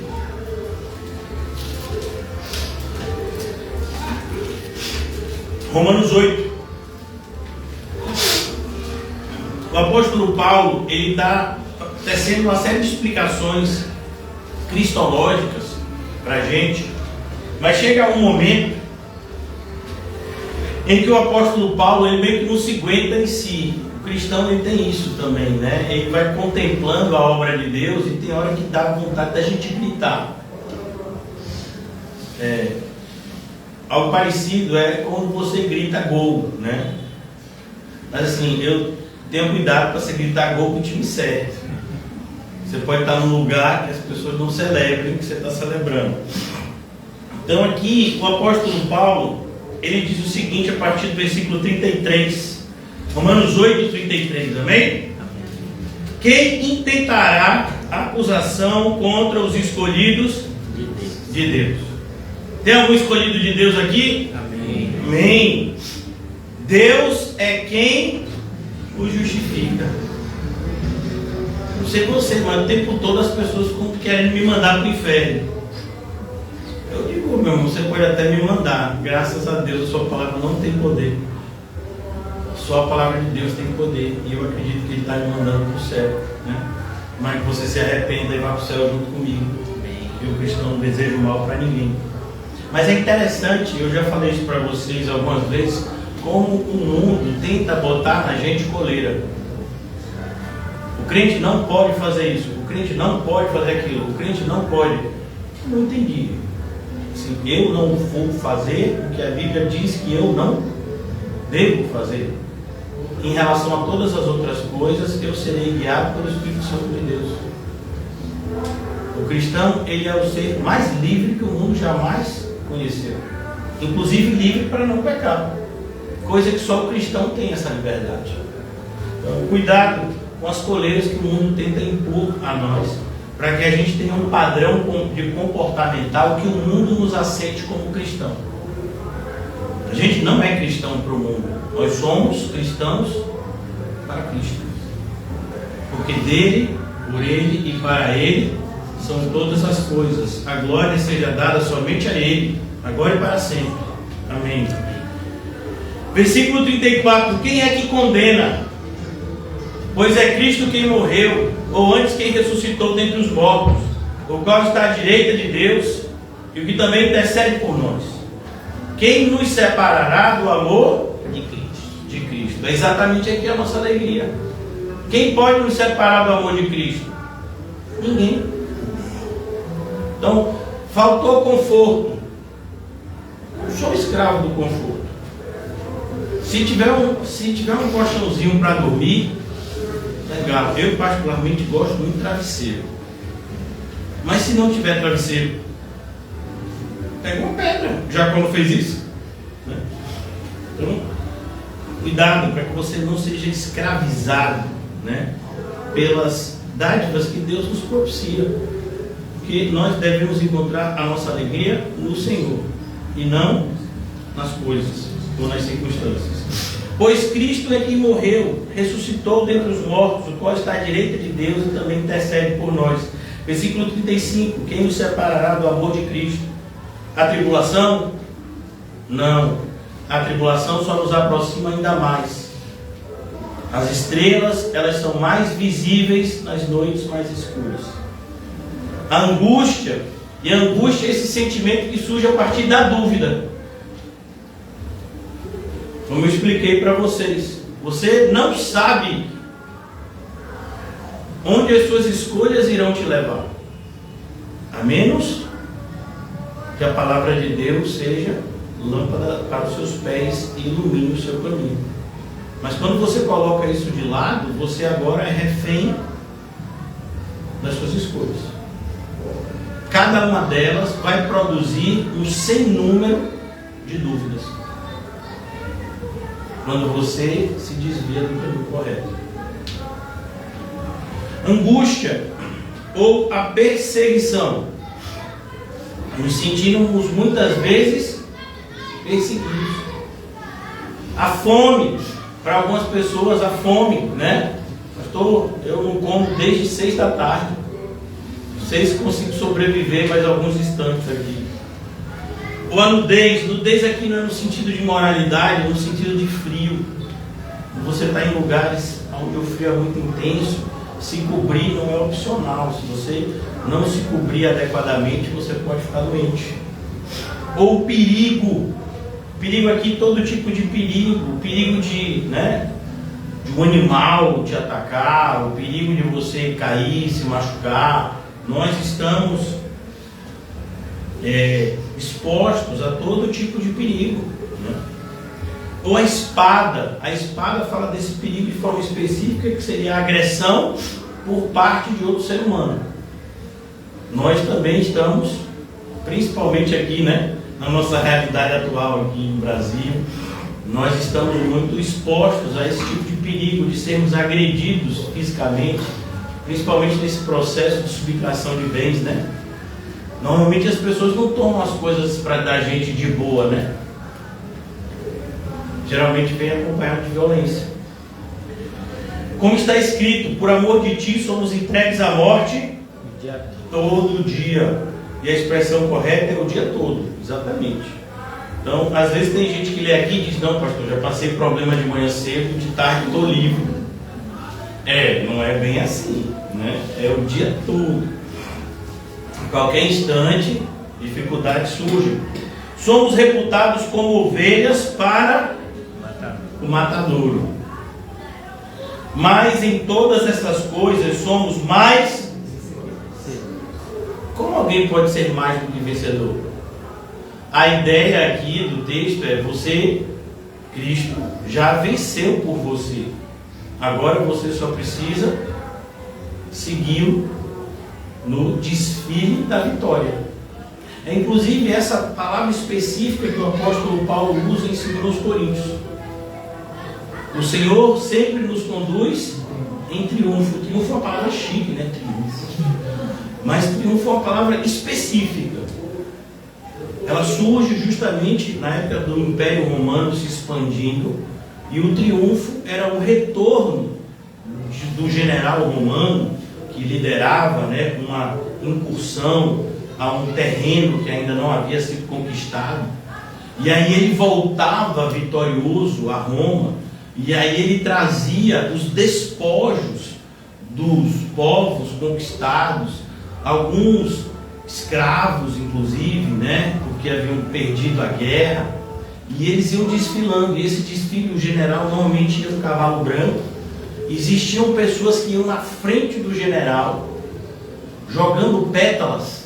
Romanos 8. O apóstolo Paulo, ele está tecendo uma série de explicações cristológicas para a gente, mas chega um momento em que o apóstolo Paulo, ele meio que não se aguenta em si. O cristão, ele tem isso também, né? Ele vai contemplando a obra de Deus e tem hora que dá vontade da gente gritar. Algo parecido é quando você grita gol, né? Mas assim, eu tenho cuidado para você gritar gol com o time certo. Você pode estar num lugar que as pessoas não celebrem o que você está celebrando. Então aqui o apóstolo Paulo, ele diz o seguinte a partir do versículo 33, Romanos 8, 33, amém? Quem intentará acusação contra os escolhidos de Deus? Tem algum escolhido de Deus aqui? Amém. Amém. Deus é quem o justifica. não sei você, mas o tempo todo as pessoas ficam querendo me mandar para o inferno. Eu digo, meu irmão, você pode até me mandar. Graças a Deus a sua palavra não tem poder. Só a palavra de Deus tem poder. E eu acredito que Ele está me mandando para o céu, né? Mas que você se arrependa e vá para o céu junto comigo. E o cristão não deseja o mal para ninguém. Mas é interessante, eu já falei isso para vocês algumas vezes, como o mundo tenta botar na gente coleira. O crente não pode fazer isso, o crente não pode fazer aquilo, o crente não pode. Eu não entendi. Assim, eu não vou fazer o que a Bíblia diz que eu não devo fazer. Em relação a todas as outras coisas, eu serei guiado pelo Espírito Santo de Deus. O cristão, ele é o ser mais livre que o mundo jamais conheceu. Inclusive livre para não pecar. Coisa que só o cristão tem essa liberdade. Então, cuidado com as coleiras que o mundo tenta impor a nós, para que a gente tenha um padrão de comportamental que o mundo nos aceite como cristão. A gente não é cristão para o mundo. Nós somos cristãos para Cristo. Porque dele, por ele e para ele são todas as coisas. A glória seja dada somente a ele, agora e para sempre. Amém. Versículo 34. Quem é que condena? Pois é Cristo quem morreu, ou antes quem ressuscitou dentre os mortos, o qual está à direita de Deus, e o que também intercede por nós. Quem nos separará do amor de Cristo? De Cristo. É exatamente aqui a nossa alegria. Quem pode nos separar do amor de Cristo? Ninguém. Então, faltou conforto. Eu sou escravo do conforto. Se tiver um colchãozinho para dormir, legal. Eu particularmente gosto muito de travesseiro. Mas se não tiver travesseiro, pega uma pedra. Já quando fez isso? Né? Então, cuidado para que você não seja escravizado, né, pelas dádivas que Deus nos propicia. Porque nós devemos encontrar a nossa alegria no Senhor e não nas coisas ou nas circunstâncias. Pois Cristo é quem morreu, ressuscitou dentre os mortos, o qual está à direita de Deus e também intercede por nós. Versículo 35. Quem nos separará do amor de Cristo? A tribulação? Não. A tribulação só nos aproxima ainda mais. As estrelas, elas são mais visíveis nas noites mais escuras. A angústia, e a angústia é esse sentimento que surge a partir da dúvida. Como eu expliquei para vocês, você não sabe onde as suas escolhas irão te levar, a menos que a palavra de Deus seja lâmpada para os seus pés e ilumine o seu caminho. Mas quando você coloca isso de lado, você agora é refém das suas escolhas. Cada uma delas vai produzir um sem número de dúvidas, quando você se desvia do caminho correto. Angústia ou a perseguição. Nos sentimos muitas vezes perseguidos. A fome, para algumas pessoas a fome, né? Pastor, eu não como desde 6 da tarde. Não sei se consigo sobreviver mais alguns instantes aqui. Ou a nudez. Nudez aqui não é no sentido de moralidade, é no sentido de frio. Você está em lugares onde o frio é muito intenso, se cobrir não é opcional. Se você não se cobrir adequadamente, você pode ficar doente. Ou o perigo. Perigo aqui, todo tipo de perigo. O perigo de um animal te atacar, o perigo de você cair, se machucar. Nós estamos expostos a todo tipo de perigo, né? Ou a espada. A espada fala desse perigo de forma específica, que seria a agressão por parte de outro ser humano. Nós também estamos, principalmente aqui, né, na nossa realidade atual aqui no Brasil, nós estamos muito expostos a esse tipo de perigo, de sermos agredidos fisicamente, principalmente nesse processo de subtração de bens, né? Normalmente as pessoas não tomam as coisas para dar gente de boa, né? Geralmente vem acompanhado de violência. Como está escrito, por amor de ti somos entregues à morte todo dia. E a expressão correta é o dia todo, exatamente. Então, às vezes tem gente que lê aqui e diz: não, pastor, já passei problema de manhã cedo, de tarde estou livre. Não é bem assim, né? É o dia todo. Em qualquer instante, dificuldades surgem. Somos reputados como ovelhas para o matadouro. Mas em todas essas coisas somos mais. Como alguém pode ser mais do que vencedor? A ideia aqui do texto é: você, Cristo, já venceu por você. Agora você só precisa segui-lo no desfile da vitória. É inclusive essa palavra específica que o apóstolo Paulo usa em 2 Coríntios. O Senhor sempre nos conduz em triunfo. Triunfo é uma palavra chique, né? Triunfo. Mas triunfo é uma palavra específica. Ela surge justamente na época do Império Romano se expandindo, e o triunfo era o retorno do general romano que liderava, né, uma incursão a um terreno que ainda não havia sido conquistado, e aí ele voltava vitorioso a Roma, e aí ele trazia os despojos dos povos conquistados, alguns escravos inclusive, né, porque haviam perdido a guerra, e eles iam desfilando. E esse desfile, o general normalmente ia no cavalo branco. Existiam pessoas que iam na frente do general jogando pétalas,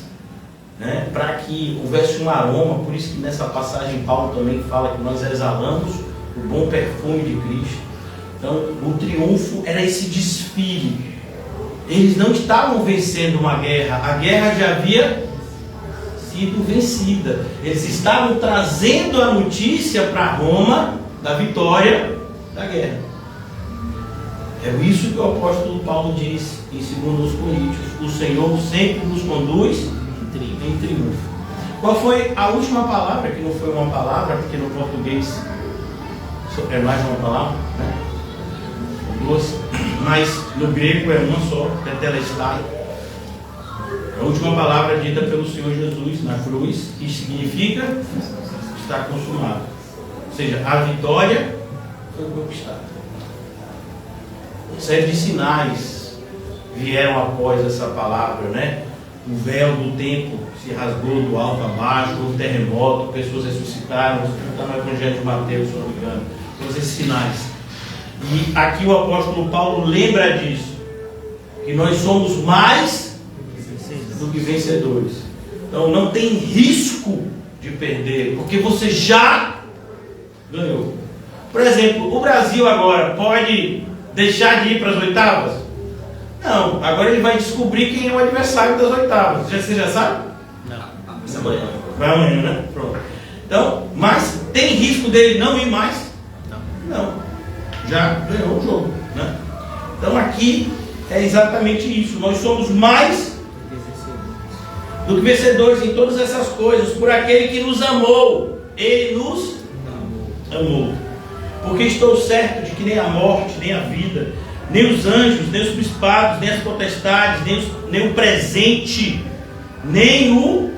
né, para que houvesse um aroma. Por isso que nessa passagem Paulo também fala que nós exalamos o bom perfume de Cristo. Então o triunfo era esse desfile. Eles não estavam vencendo uma guerra, a guerra já havia sido vencida. Eles estavam trazendo a notícia para Roma da vitória da guerra. É isso que o apóstolo Paulo diz em 2 Coríntios: o Senhor sempre nos conduz em triunfo. Qual foi a última palavra, que não foi uma palavra, porque no português é mais uma palavra, né? Duas, mas no grego é uma só, tetelestai. A última palavra dita pelo Senhor Jesus na cruz, que significa: está consumado. Ou seja, a vitória foi conquistada. Uma série de sinais vieram após essa palavra, né? O véu do templo se rasgou do alto a baixo, houve terremoto, pessoas ressuscitaram. Está no Evangelho de Mateus, se não me engano. Todos esses sinais. E aqui o apóstolo Paulo lembra disso, que nós somos mais do que vencedores. Então não tem risco de perder, porque você já ganhou. Por exemplo, o Brasil agora pode deixar de ir para as oitavas? Não, agora ele vai descobrir quem é o adversário das oitavas. Você já sabe? Não. Essa manhã. Vai amanhã, né? Pronto. Então, mas tem risco dele não ir mais? Não. Já ganhou o jogo, né? Então aqui é exatamente isso. Nós somos mais do que vencedores em todas essas coisas, por aquele que nos amou. Ele nos amou. Porque estou certo de que nem a morte, nem a vida, nem os anjos, nem os principados, nem as potestades, nem o presente, nem o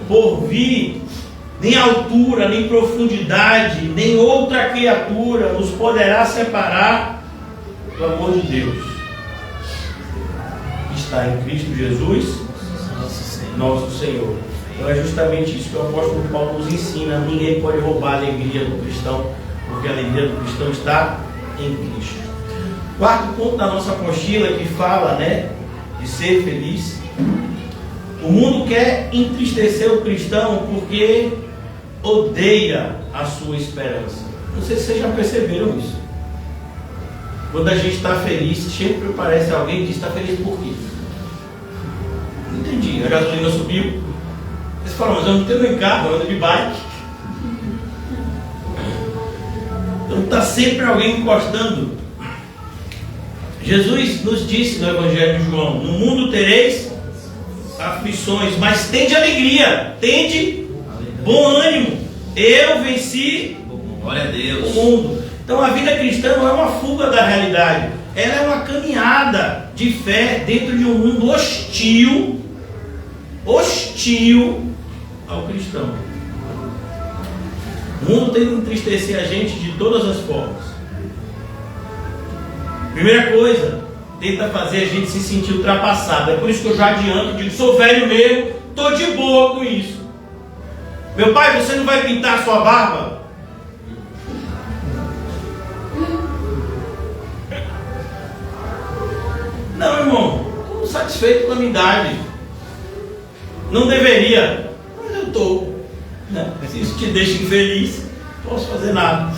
porvir, nem altura, nem profundidade, nem outra criatura nos poderá separar do amor de Deus, que está em Cristo Jesus, nosso Senhor. Então é justamente isso que o apóstolo Paulo nos ensina. Ninguém pode roubar a alegria do cristão, porque a alegria do cristão está em Cristo. Quarto ponto da nossa apostila, que fala, né, de ser feliz. O mundo quer entristecer o cristão porque odeia a sua esperança. Não sei se vocês já perceberam isso. Quando a gente está feliz, sempre parece alguém que diz: está feliz por quê? Não entendi. A gasolina subiu. Eles falam: mas eu não tenho nem carro, eu ando de bike. Então está sempre alguém encostando. Jesus nos disse no Evangelho de João: no mundo tereis aflições, mas tende alegria, tende bom ânimo. Eu venci, glória a Deus, o mundo. Então a vida cristã não é uma fuga da realidade. ela é uma caminhada de fé dentro de um mundo hostil ao cristão. O mundo tenta entristecer a gente de todas as formas. Primeira coisa, tenta fazer a gente se sentir ultrapassado. É por isso que eu já adianto, digo, sou velho mesmo, estou de boa com isso. Meu pai, você não vai pintar a sua barba? Não, irmão, estou satisfeito com a minha idade. Não deveria, mas eu estou. Se isso te deixa infeliz, não posso fazer nada.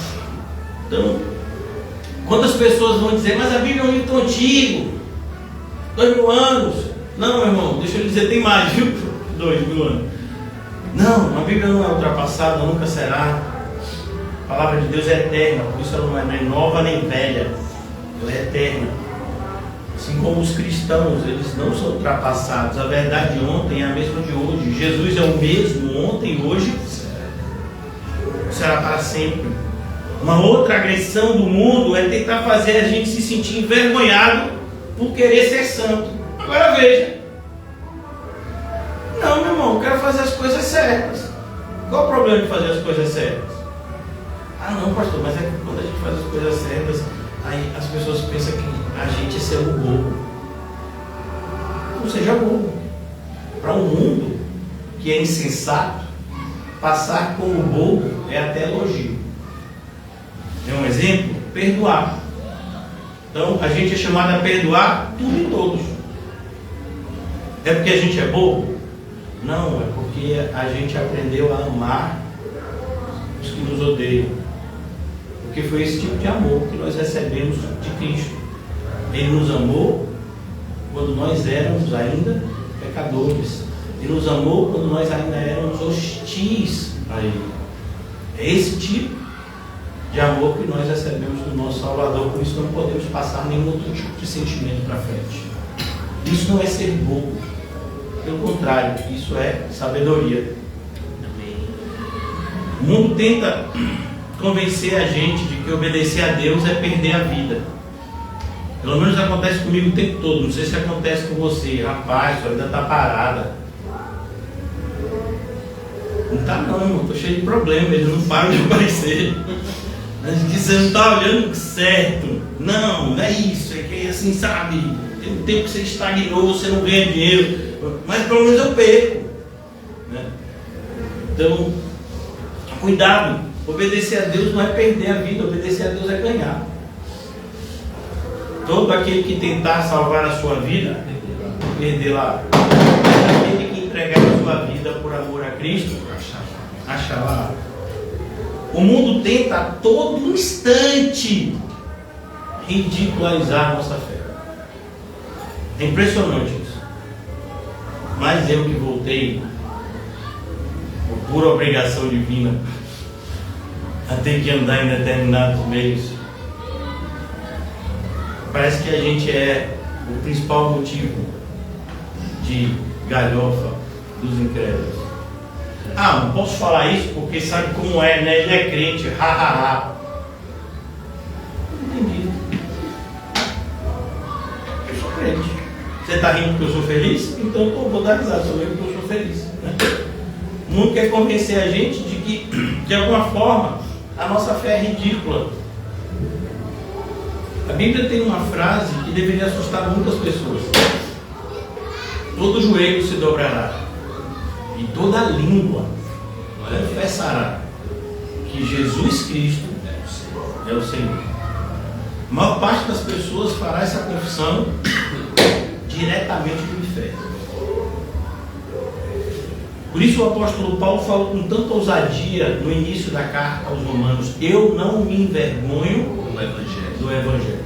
Então, quantas pessoas vão dizer, mas a Bíblia é um livro tão antigo, 2000 anos. Não, meu irmão, deixa eu lhe dizer, tem mais, viu? 2000 anos. Não, a Bíblia não é ultrapassada, nunca será. A palavra de Deus é eterna, por isso ela não é nem nova nem velha, ela é eterna. Assim como os cristãos, eles não são ultrapassados. A verdade de ontem é a mesma de hoje. Jesus é o mesmo ontem, hoje, será para sempre. Uma outra agressão do mundo é tentar fazer a gente se sentir envergonhado por querer ser santo. Agora veja. Não, meu irmão, eu quero fazer as coisas certas. Qual o problema de fazer as coisas certas? Ah não, pastor, mas é que quando a gente faz as coisas certas, aí as pessoas pensam que a gente é ser um bobo. Não seja bobo. Para um mundo que é insensato, passar como bobo é até elogio. É um exemplo? Perdoar. Então a gente é chamado a perdoar tudo e todos. É porque a gente é bobo? Não, é porque a gente aprendeu a amar os que nos odeiam. Porque foi esse tipo de amor que nós recebemos de Cristo. Ele nos amou quando nós éramos ainda pecadores. Ele nos amou quando nós ainda éramos hostis a Ele. É esse tipo de amor que nós recebemos do nosso Salvador. Por isso não podemos passar nenhum outro tipo de sentimento para frente. Isso não é ser bobo. Pelo contrário, isso é sabedoria. O mundo tenta convencer a gente de que obedecer a Deus é perder a vida. Pelo menos acontece comigo o tempo todo. Não sei se acontece com você. Rapaz, sua vida está parada. Não está não, irmão. Estou cheio de problemas. Eles não param de aparecer. Você não está olhando certo. Não é isso. É que assim, sabe, tem um tempo que você estagnou, você não ganha dinheiro. Mas pelo menos eu perco, né? Então, cuidado. Obedecer a Deus não é perder a vida. Obedecer a Deus é ganhar. Todo aquele que tentar salvar a sua vida, perderá. Aquele que entregar a sua vida por amor a Cristo, achará. O mundo tenta a todo instante ridicularizar a nossa fé. É impressionante isso. Mas eu que voltei, por pura obrigação divina, a ter que andar em determinados meios, parece que a gente é o principal motivo de galhofa dos incrédulos. Ah, não posso falar isso porque sabe como é, né? Ele é crente, Não entendi. Eu sou crente. Você está rindo porque eu sou feliz? Então eu vou dar risada, sou eu porque eu sou feliz. O mundo quer convencer a gente de que, de alguma forma, a nossa fé é ridícula. A Bíblia tem uma frase que deveria assustar muitas pessoas. Todo joelho se dobrará e toda língua confessará que Jesus Cristo é o Senhor. A maior parte das pessoas fará essa confissão diretamente do inferno. Por isso o apóstolo Paulo falou com tanta ousadia no início da carta aos Romanos: eu não me envergonho do Evangelho.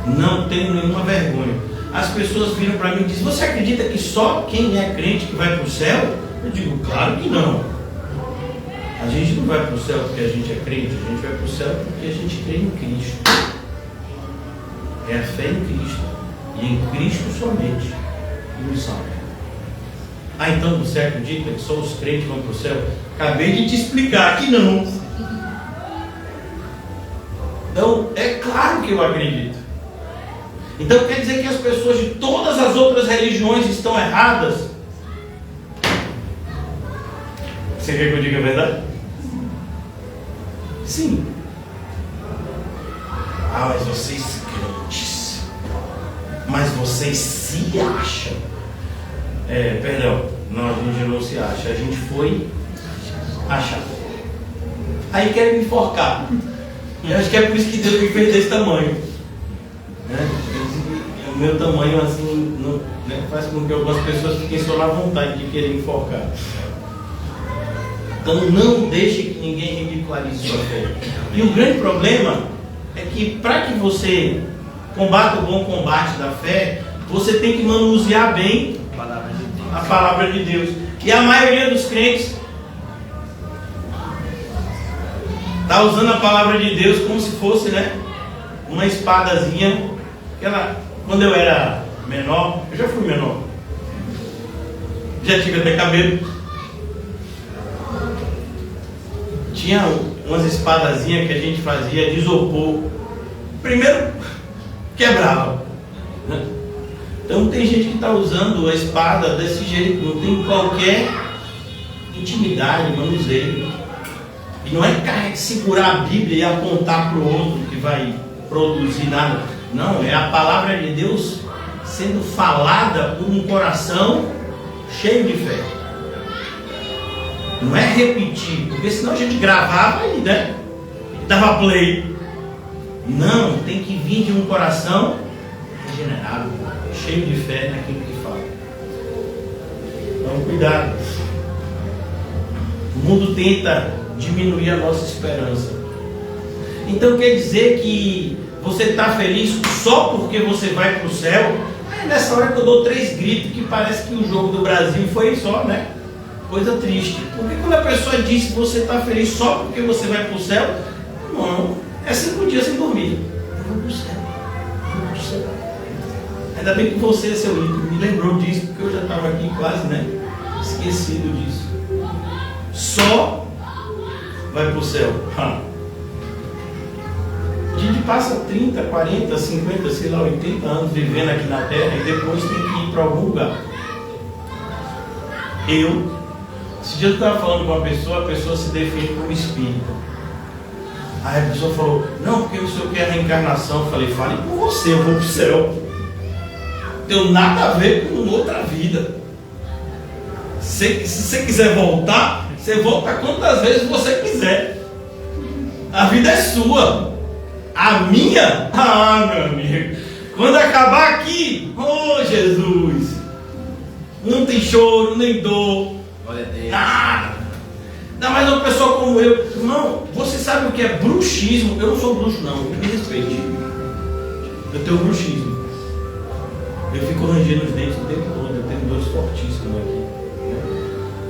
Não tenho nenhuma vergonha. As pessoas viram para mim e dizem: você acredita que só quem é crente que vai para o céu? Eu digo: claro que não. A gente não vai para o céu porque a gente é crente, a gente vai para o céu porque a gente crê em Cristo. É a fé em Cristo, e em Cristo somente, e nos salva. Ah, então você acredita que só os crentes vão para o céu? Acabei de te explicar que não. Então, é claro que eu acredito. Então, quer dizer que as pessoas de todas as outras religiões estão erradas? Você quer que eu diga a verdade? Sim. Ah, mas vocês crentes. Mas vocês se acham. Perdão. Não, a gente não se acha. A gente foi achar. Aí querem me enforcar. Eu acho que é por isso que Deus me fez desse tamanho. Né? O meu tamanho assim não, né, faz com que algumas pessoas fiquem só na vontade de querer me enforcar. Então não deixe que ninguém ridicularize sua fé. E o grande problema é que para que você combata o bom combate da fé, você tem que manusear bem a palavra de Deus. E a maioria dos crentes está usando a palavra de Deus como se fosse, né, uma espadazinha. Quando eu era menor, eu já fui menor, já tive até cabelo, tinha umas espadazinhas que a gente fazia de isopor. Primeiro quebrava, né? Então tem gente que está usando a espada desse jeito, não tem qualquer intimidade, manuseio. E não é segurar a Bíblia e apontar para o outro que vai produzir nada. Não, é a palavra de Deus sendo falada por um coração cheio de fé. Não é repetir, porque senão a gente gravava e, né, dava play. Não, tem que vir de um coração regenerado, cheio de fé naquilo que fala. Então, cuidado. O mundo tenta diminuir a nossa esperança. Então quer dizer que você está feliz só porque você vai para o céu? É nessa hora que eu dou 3 gritos que parece que o jogo do Brasil foi só, né? Coisa triste. Porque quando a pessoa diz que você está feliz só porque você vai para o céu, não, é 5 dias sem dormir. Eu vou para o céu. Eu vou para o céu. Ainda bem que você, seu ídolo, me lembrou disso, porque eu já estava aqui quase, né? Esquecido disso. Só vai para o céu. A gente passa 30, 40, 50, sei lá, 80 anos vivendo aqui na Terra e depois tem que ir para algum lugar. Esse dia eu estava falando com uma pessoa, a pessoa se define como espírita. Aí a pessoa falou, não, porque o senhor quer reencarnação. Eu falei, fale por você, eu vou para o céu. Não tem nada a ver com outra vida. Se você quiser voltar, você volta quantas vezes você quiser. A vida é sua. A minha? Ah, meu amigo. Quando acabar aqui, oh Jesus, não tem choro, nem dor. Glória a Deus. Nada. Ainda mais uma pessoa como eu. Irmão, você sabe o que é bruxismo? Eu não sou bruxo não, me respeite. Eu tenho bruxismo. Eu fico rangendo os dentes o tempo todo. Eu tenho dores fortíssimas aqui.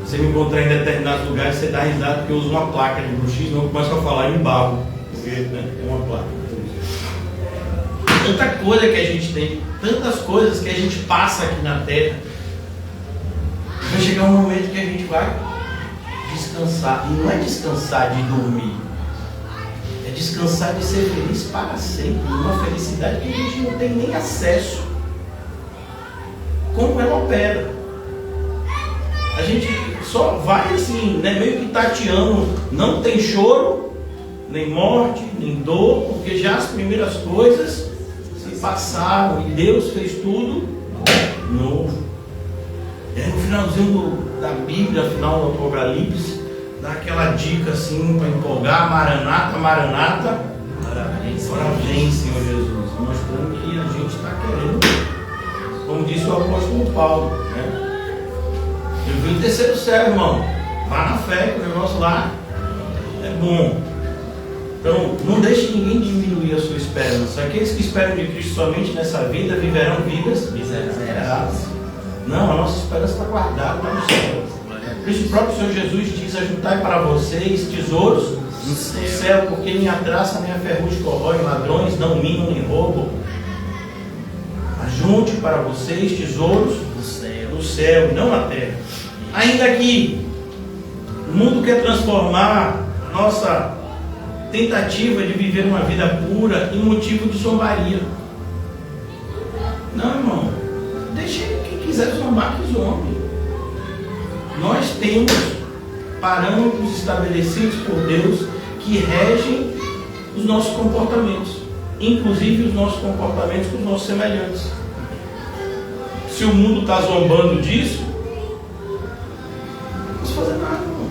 Você me encontrar em determinados lugares, você dá risada porque eu uso uma placa de bruxismo. Eu começo a falar em barro, porque, né, é uma placa. Tanta coisa que a gente tem, tantas coisas que a gente passa aqui na Terra. Vai chegar um momento que a gente vai descansar. E não é descansar de dormir, é descansar de ser feliz para sempre. Uma felicidade que a gente não tem nem acesso. Como ela opera? A gente só vai assim, né, meio que tateando. Não tem choro, nem morte, nem dor, porque já as primeiras coisas se passaram e Deus fez tudo novo. E aí no finalzinho da Bíblia, final do Apocalipse, dá aquela dica assim para empolgar: Maranata, Maranata, ora vem, Senhor Jesus, mostrando que a gente está querendo, como disse o apóstolo Paulo, né? Eu vi o terceiro céu, irmão. Vá na fé, que o negócio lá é bom. Então, não deixe ninguém diminuir a sua esperança. Aqueles que esperam de Cristo somente nessa vida viverão vidas miseráveis. Não, a nossa esperança está guardada lá no céu. Por isso o próprio Senhor Jesus diz: ajuntai para vocês tesouros no céu, porque nem a traça nem a ferrugem corroem, ladrões não minam nem roubam. Ajunte para vocês tesouros no céu, não na terra. Ainda que o mundo quer transformar a nossa tentativa de viver uma vida pura em motivo de zombaria. Não, irmão, deixa quem quiser zombar que zombe. Nós temos parâmetros estabelecidos por Deus que regem os nossos comportamentos, inclusive os nossos comportamentos com os nossos semelhantes. Se o mundo está zombando disso, não posso fazer nada, irmão.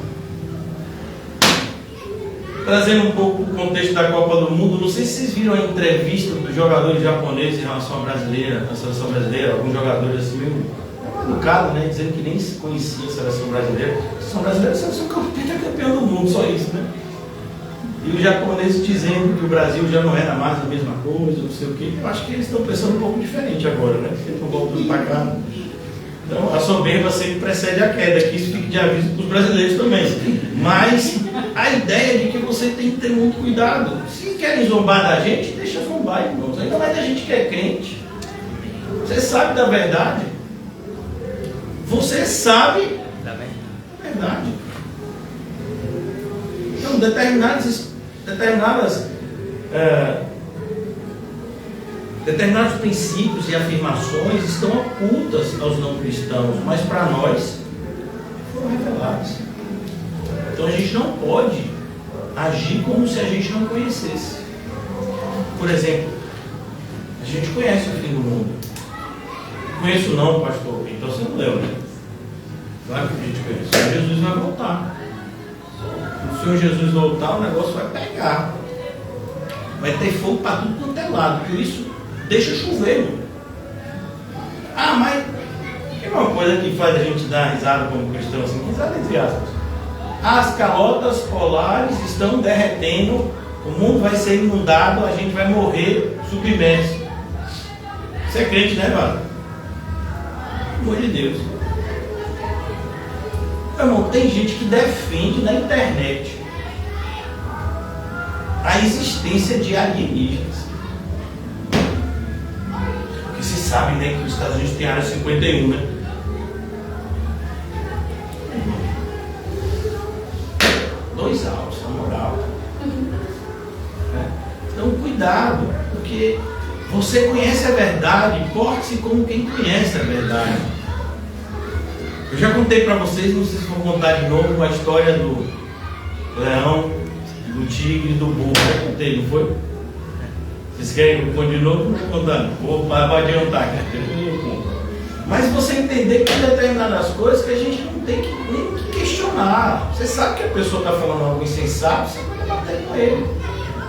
Trazendo um pouco o contexto da Copa do Mundo, não sei se vocês viram a entrevista dos jogadores japoneses em relação à brasileira, à seleção brasileira, alguns jogadores assim meio educados, né, dizendo que nem se conhecia a seleção brasileira. A seleção brasileira é a seleção campeã do mundo, só isso, né? E os japoneses dizendo que o Brasil já não era mais a mesma coisa, não sei o quê. Eu acho que eles estão pensando um pouco diferente agora, né? Porque eles estão voltando para cá. Então, a soberba sempre precede a queda, que isso fique de aviso para os brasileiros também. Mas a ideia de que você tem que ter muito cuidado. Se querem zombar da gente, deixa zombar, irmãos. Ainda mais da gente que é crente. Você sabe da verdade. Você sabe da verdade. Então, determinados princípios e afirmações estão ocultas aos não cristãos, mas para nós foram revelados. Então a gente não pode agir como se a gente não conhecesse. Por exemplo, a gente conhece o fim do mundo. Conheço não, pastor. Então você não leu, né? Claro que a gente conhece. O Senhor Jesus vai voltar. Se o Senhor Jesus voltar, o negócio vai pegar. Vai ter fogo para tudo quanto é lado. Por isso, deixa chover, irmão. Ah, mas é uma coisa que faz a gente dar risada como cristão, assim, risada entre aspas. As calotas polares estão derretendo, o mundo vai ser inundado, a gente vai morrer submerso. Você é crente, né, Vado? Pelo amor de Deus. Meu irmão, tem gente que defende na internet a existência de alienígenas. Porque se sabe, né, que os Estados Unidos tem área 51, né? Dois altos, na moral. Então, cuidado, porque você conhece a verdade, porte-se como quem conhece a verdade. Eu já contei para vocês, não sei se vou contar de novo, a história do leão, do tigre e do burro. Já contei, não foi? Vocês querem que eu conte de novo? Não vou contar. Vou adiantar, mas você entender que tem determinadas coisas que a gente não tem que nem que questionar. Você sabe que a pessoa está falando algo insensato, você vai debater com ele.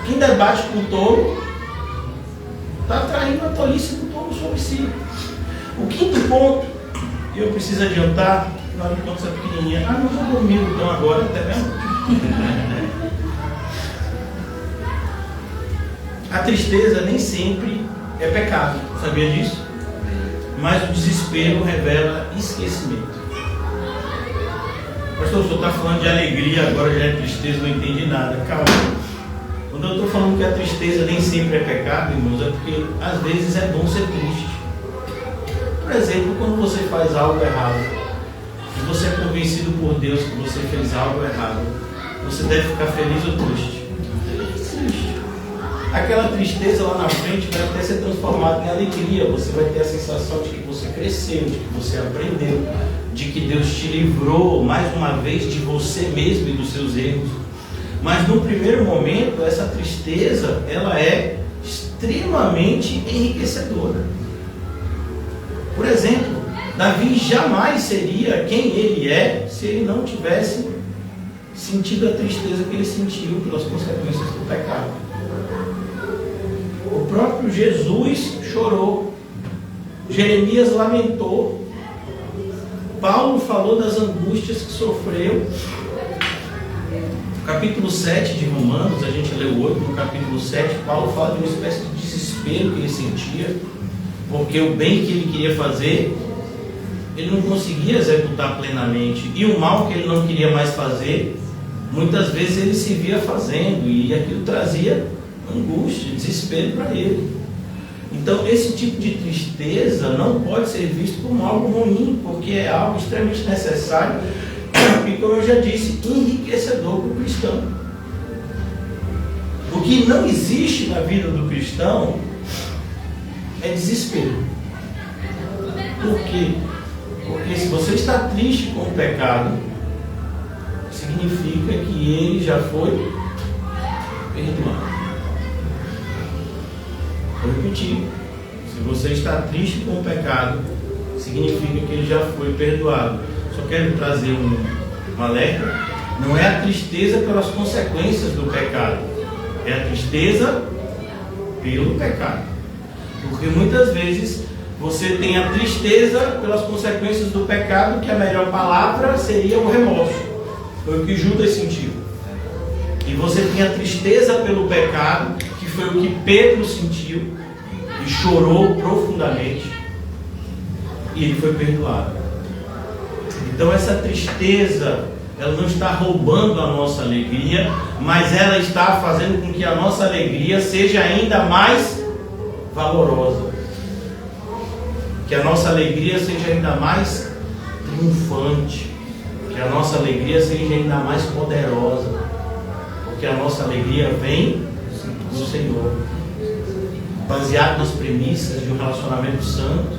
Quem debate com o tolo está traindo a tolice do tolo sobre si. O quinto ponto, e eu preciso adiantar, afinal de contas é pequenininha. Ah, não vou dormir então agora, até mesmo. A tristeza nem sempre é pecado, sabia disso? Mas o desespero revela esquecimento. Pastor, o senhor está falando de alegria, agora já é tristeza, não entendi nada. Calma. Quando eu estou falando que a tristeza nem sempre é pecado, irmãos, é porque às vezes é bom ser triste. Por exemplo, quando você faz algo errado, e você é convencido por Deus que você fez algo errado, você deve ficar feliz ou triste? Triste. Aquela tristeza lá na frente vai até ser transformada em alegria. Você vai ter a sensação de que você cresceu, de que você aprendeu, de que Deus te livrou mais uma vez de você mesmo e dos seus erros. Mas no primeiro momento, essa tristeza, ela é extremamente enriquecedora. Por exemplo, Davi jamais seria quem ele é se ele não tivesse sentido a tristeza que ele sentiu pelas consequências do pecado. O próprio Jesus chorou. Jeremias lamentou. Paulo falou das angústias que sofreu. No capítulo 7 de Romanos, a gente leu hoje, no capítulo 7, Paulo fala de uma espécie de desespero que ele sentia, porque o bem que ele queria fazer, ele não conseguia executar plenamente. E o mal que ele não queria mais fazer, muitas vezes ele se via fazendo, e aquilo trazia angústia, desespero para ele. Então esse tipo de tristeza não pode ser visto como algo ruim, porque é algo extremamente necessário e, como eu já disse, enriquecedor para o cristão. que não existe na vida do cristão é desespero. Por quê? Porque se você está triste com o pecado, significa que ele já foi perdoado. Vou repetir. Se você está triste com o pecado, significa que ele já foi perdoado. Só quero trazer um alerta. Não é a tristeza pelas consequências do pecado, é a tristeza pelo pecado. Porque muitas vezes você tem a tristeza pelas consequências do pecado, que a melhor palavra seria o remorso. Foi o que Judas sentiu. E você tem a tristeza pelo pecado, que foi o que Pedro sentiu e chorou profundamente, e ele foi perdoado. Então essa tristeza, ela não está roubando a nossa alegria, mas ela está fazendo com que a nossa alegria seja ainda mais valorosa, que a nossa alegria seja ainda mais triunfante, que a nossa alegria seja ainda mais poderosa, porque a nossa alegria vem do Senhor, baseado nas premissas de um relacionamento santo,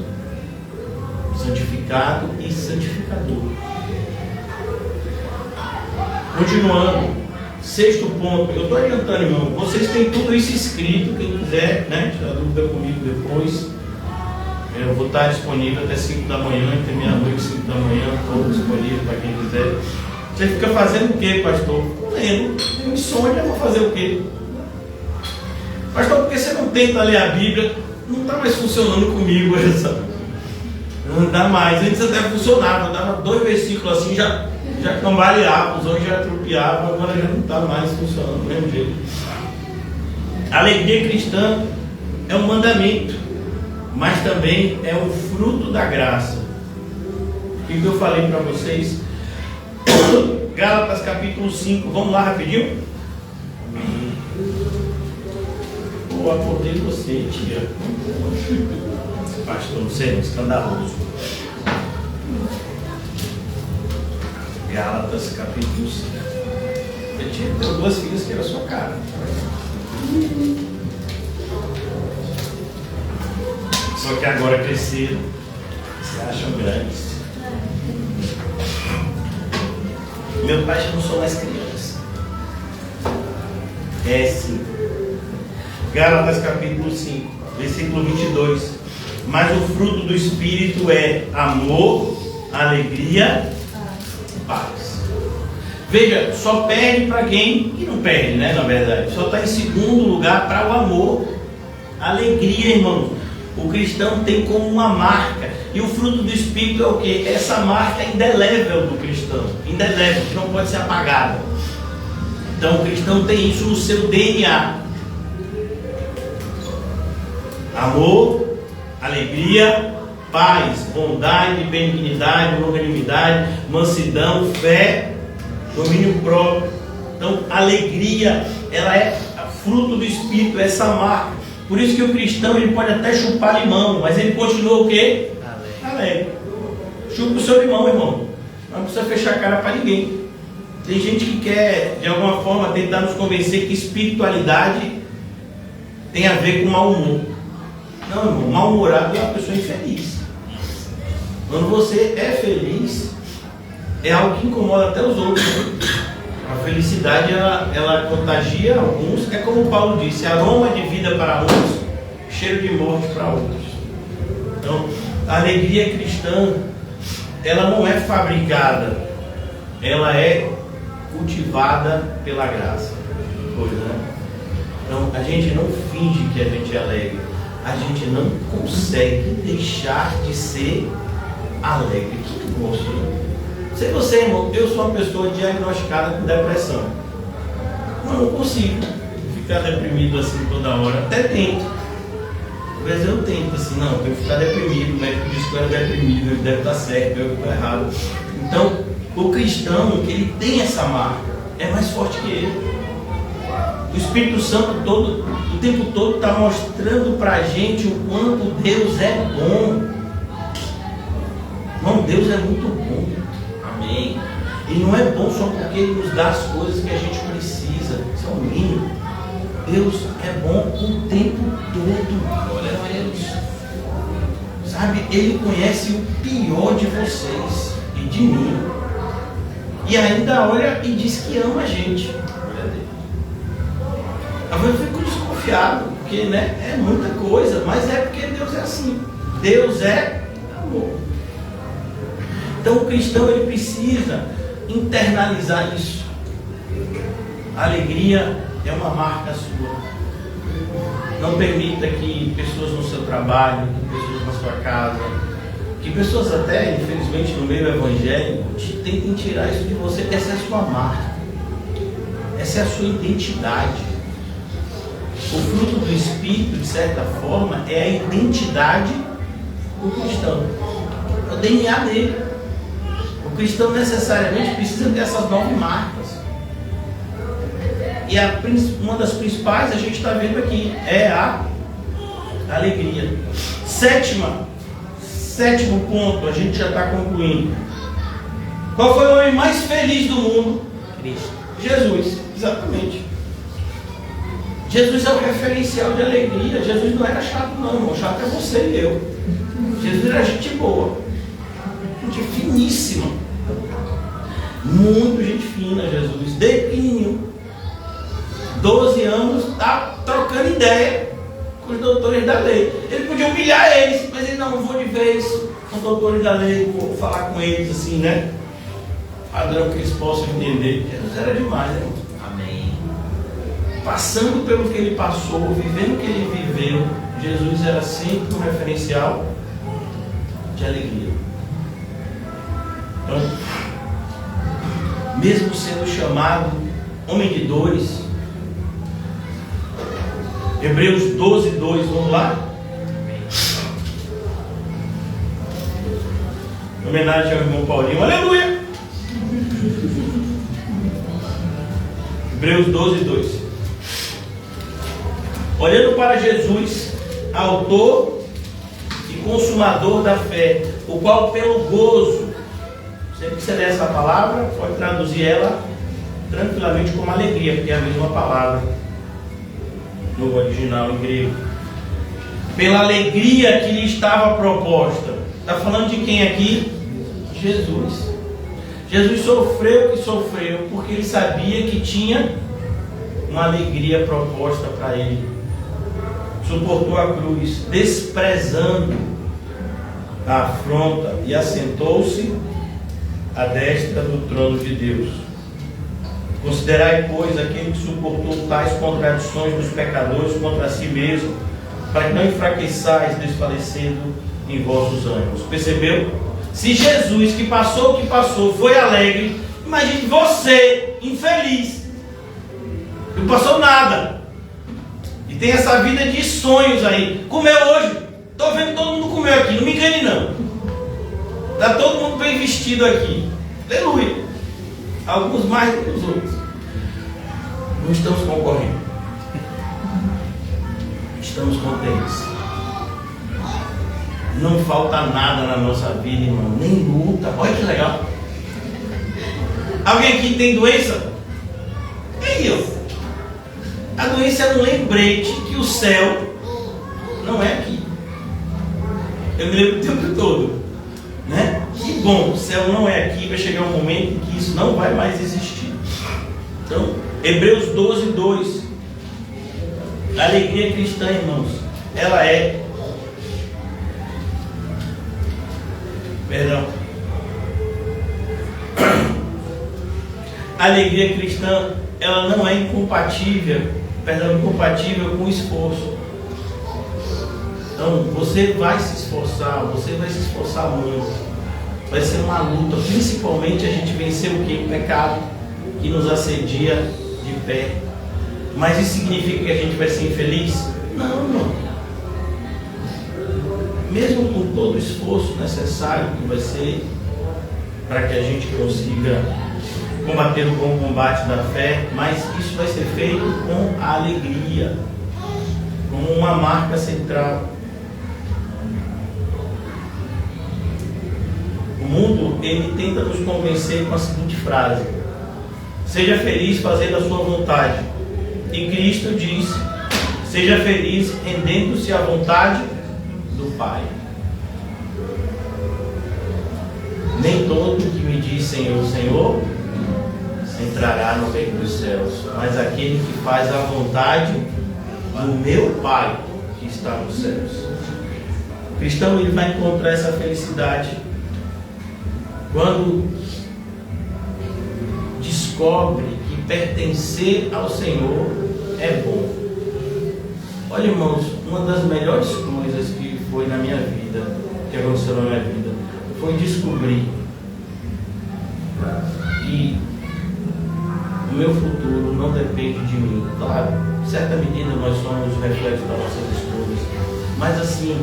santificado e santificador. Continuando, sexto ponto, eu estou adiantando, irmão, vocês têm tudo isso escrito, quem quiser, né, tirar dúvida comigo depois, eu vou estar disponível até 5 da manhã, entre meia-noite e 5 da manhã, estou disponível para quem quiser. Você fica fazendo o que, pastor? Lendo, tem insônia, vou fazer o quê? Pastor, por que você não tenta ler a Bíblia? Não está mais funcionando comigo essa. Não dá mais, antes até funcionava, dava 2 versículos assim, já cambaleava, os outros já atropiavam, agora já não está mais funcionando do mesmo jeito. A alegria cristã é um mandamento, mas também é um fruto da graça. O que eu falei para vocês? Gálatas capítulo 5, vamos lá rapidinho? Pô, acordei você, tia. Pastor, você é escandaloso. Gálatas capítulo 5. Eu tinha 2 filhas que era a sua cara. Só que agora cresceram, se acham grandes. Meu pai já não sou mais criança. É sim. Gálatas capítulo 5, versículo 22. Mas o fruto do Espírito é amor, alegria, paz. Veja, só perde para quem que não perde, né? Na verdade, só está em segundo lugar para o amor, alegria, irmão. O cristão tem como uma marca, e o fruto do Espírito é o que? Essa marca indelével do cristão, indelével, que não pode ser apagada. Então o cristão tem isso no seu DNA: amor, alegria, paz, bondade, benignidade, longanimidade, mansidão, fé, domínio próprio. Então, alegria, ela é fruto do Espírito, essa marca. Por isso que o cristão, ele pode até chupar limão, mas ele continua o quê? Alegre. Chupa o seu limão, irmão. Não precisa fechar a cara para ninguém. Tem gente que quer, de alguma forma, tentar nos convencer que espiritualidade tem a ver com mau humor. Não, irmão, mal-humorado é uma pessoa infeliz. Quando você é feliz, é algo que incomoda até os outros. A felicidade, ela contagia alguns. É como Paulo disse: aroma de vida para uns, cheiro de morte para outros. Então, a alegria cristã, ela não é fabricada, ela é cultivada pela graça. Pois, né? Então, a gente não finge que a gente é alegre. A gente não consegue deixar de ser alegre. Que negócio, né? Sei você, irmão, eu sou uma pessoa diagnosticada com depressão. Não consigo ficar deprimido assim toda hora. Até tento. Às vezes eu tento assim, não, eu tenho que ficar deprimido. O médico diz que eu era deprimido, ele deve estar certo, eu estou errado. Então, o cristão, ele tem essa marca, é mais forte que ele. O Espírito Santo o tempo todo está mostrando para a gente o quanto Deus é bom. Irmão, Deus é muito bom. Amém. E não é bom só porque Ele nos dá as coisas que a gente precisa. Isso é o mínimo. Deus é bom o tempo todo. Glória a Deus. Sabe, Ele conhece o pior de vocês e de mim. E ainda olha e diz que ama a gente. Glória a Deus. Às vezes eu fico desconfiado, porque é muita coisa, mas é porque Deus é assim. Deus é amor. Então o cristão ele precisa internalizar isso. A alegria é uma marca sua. Não permita que pessoas no seu trabalho, que pessoas na sua casa, que pessoas até, infelizmente, no meio evangélico, tentem tirar isso de você. Essa é a sua marca. Essa é a sua identidade. O fruto do Espírito, de certa forma, é a identidade do cristão. É o DNA dele. O cristão necessariamente precisa ter essas 9 marcas. E uma das principais a gente está vendo aqui é a alegria. Sétimo ponto, a gente já está concluindo. Qual foi o homem mais feliz do mundo? Cristo. Jesus, exatamente. Jesus é o referencial de alegria. Jesus não era chato não, irmão. Chato é você e eu. Jesus era gente boa. Gente finíssima. Muito gente fina, Jesus. Desde pequenininho. 12 anos, tá trocando ideia com os doutores da lei. Ele podia humilhar eles, mas ele não vou de vez com os doutores da lei, vou falar com eles assim, padrão que eles possam entender. Jesus era demais, irmão. Amém. Passando pelo que ele passou, vivendo o que ele viveu, Jesus era sempre um referencial de alegria. Então, mesmo sendo chamado homem de dores, Hebreus 12, 2, vamos lá? Em homenagem ao irmão Paulinho, aleluia! Hebreus 12, 2. Olhando para Jesus, autor e consumador da fé, o qual pelo gozo, sempre que você lê essa palavra, pode traduzir ela tranquilamente como alegria, porque é a mesma palavra no original em grego. Pela alegria que lhe estava proposta. Está falando de quem aqui? Jesus. Jesus sofreu o que sofreu porque ele sabia que tinha uma alegria proposta para ele. Suportou a cruz, desprezando a afronta, e assentou-se à destra do trono de Deus. Considerai, pois, aquele que suportou tais contradições dos pecadores contra si mesmo, para que não enfraqueçais, desfalecendo em vossos ânimos. Percebeu? Se Jesus, que passou o que passou, foi alegre, imagine você, infeliz, que não passou nada, e tem essa vida de sonhos aí. Comeu hoje, estou vendo todo mundo comer aqui, não me engane não. Está todo mundo bem vestido aqui. Aleluia. Alguns mais do que os outros. Não estamos concorrendo. Estamos contentes. Não falta nada na nossa vida, irmão. Nem luta. Olha que legal. Alguém aqui tem doença? E eu? A doença é um lembrete que o céu não é aqui. Eu me lembro o tempo todo. Que bom, o céu não é aqui, vai chegar um momento em que isso não vai mais existir. Então, Hebreus 12, 2. A alegria cristã, irmãos, ela é... A alegria cristã, ela não é incompatível com o esforço. Então, você vai se esforçar muito. Vai ser uma luta, principalmente a gente vencer o que? O pecado que nos assedia de pé. Mas isso significa que a gente vai ser infeliz? Não, não. Mesmo com todo o esforço necessário que vai ser para que a gente consiga combater o bom combate da fé, mas isso vai ser feito com a alegria, como uma marca central. O mundo, ele tenta nos convencer com a seguinte frase: seja feliz fazendo a sua vontade, e E Cristo diz: seja feliz rendendo-se à vontade do Pai. Nem todo que me diz Senhor, Senhor entrará no reino dos céus, mas aquele que faz a vontade do meu Pai que está nos céus. O cristão, ele vai encontrar essa felicidade quando descobre que pertencer ao Senhor é bom. Olha, irmãos, uma das melhores coisas que foi na minha vida, que aconteceu na minha vida, foi descobrir que o meu futuro não depende de mim. Claro, em certa medida nós somos o reflexo das nossas escolhas, mas assim,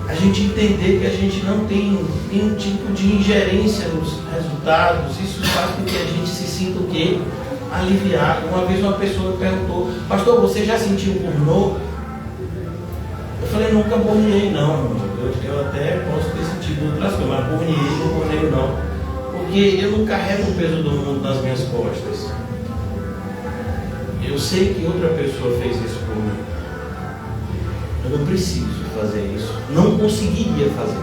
a gente entender que a gente não tem nenhum tipo de ingerência nos resultados, isso faz com que a gente se sinta o quê? Aliviado. Uma vez uma pessoa me perguntou: pastor, você já sentiu pornô? Eu falei: nunca porneei não. Eu até posso ter sentido outras coisas, mas porneio não. Porque eu não carrego o peso do mundo nas minhas costas. Eu sei que outra pessoa fez isso por mim. Eu não preciso fazer isso. Não conseguiria fazer.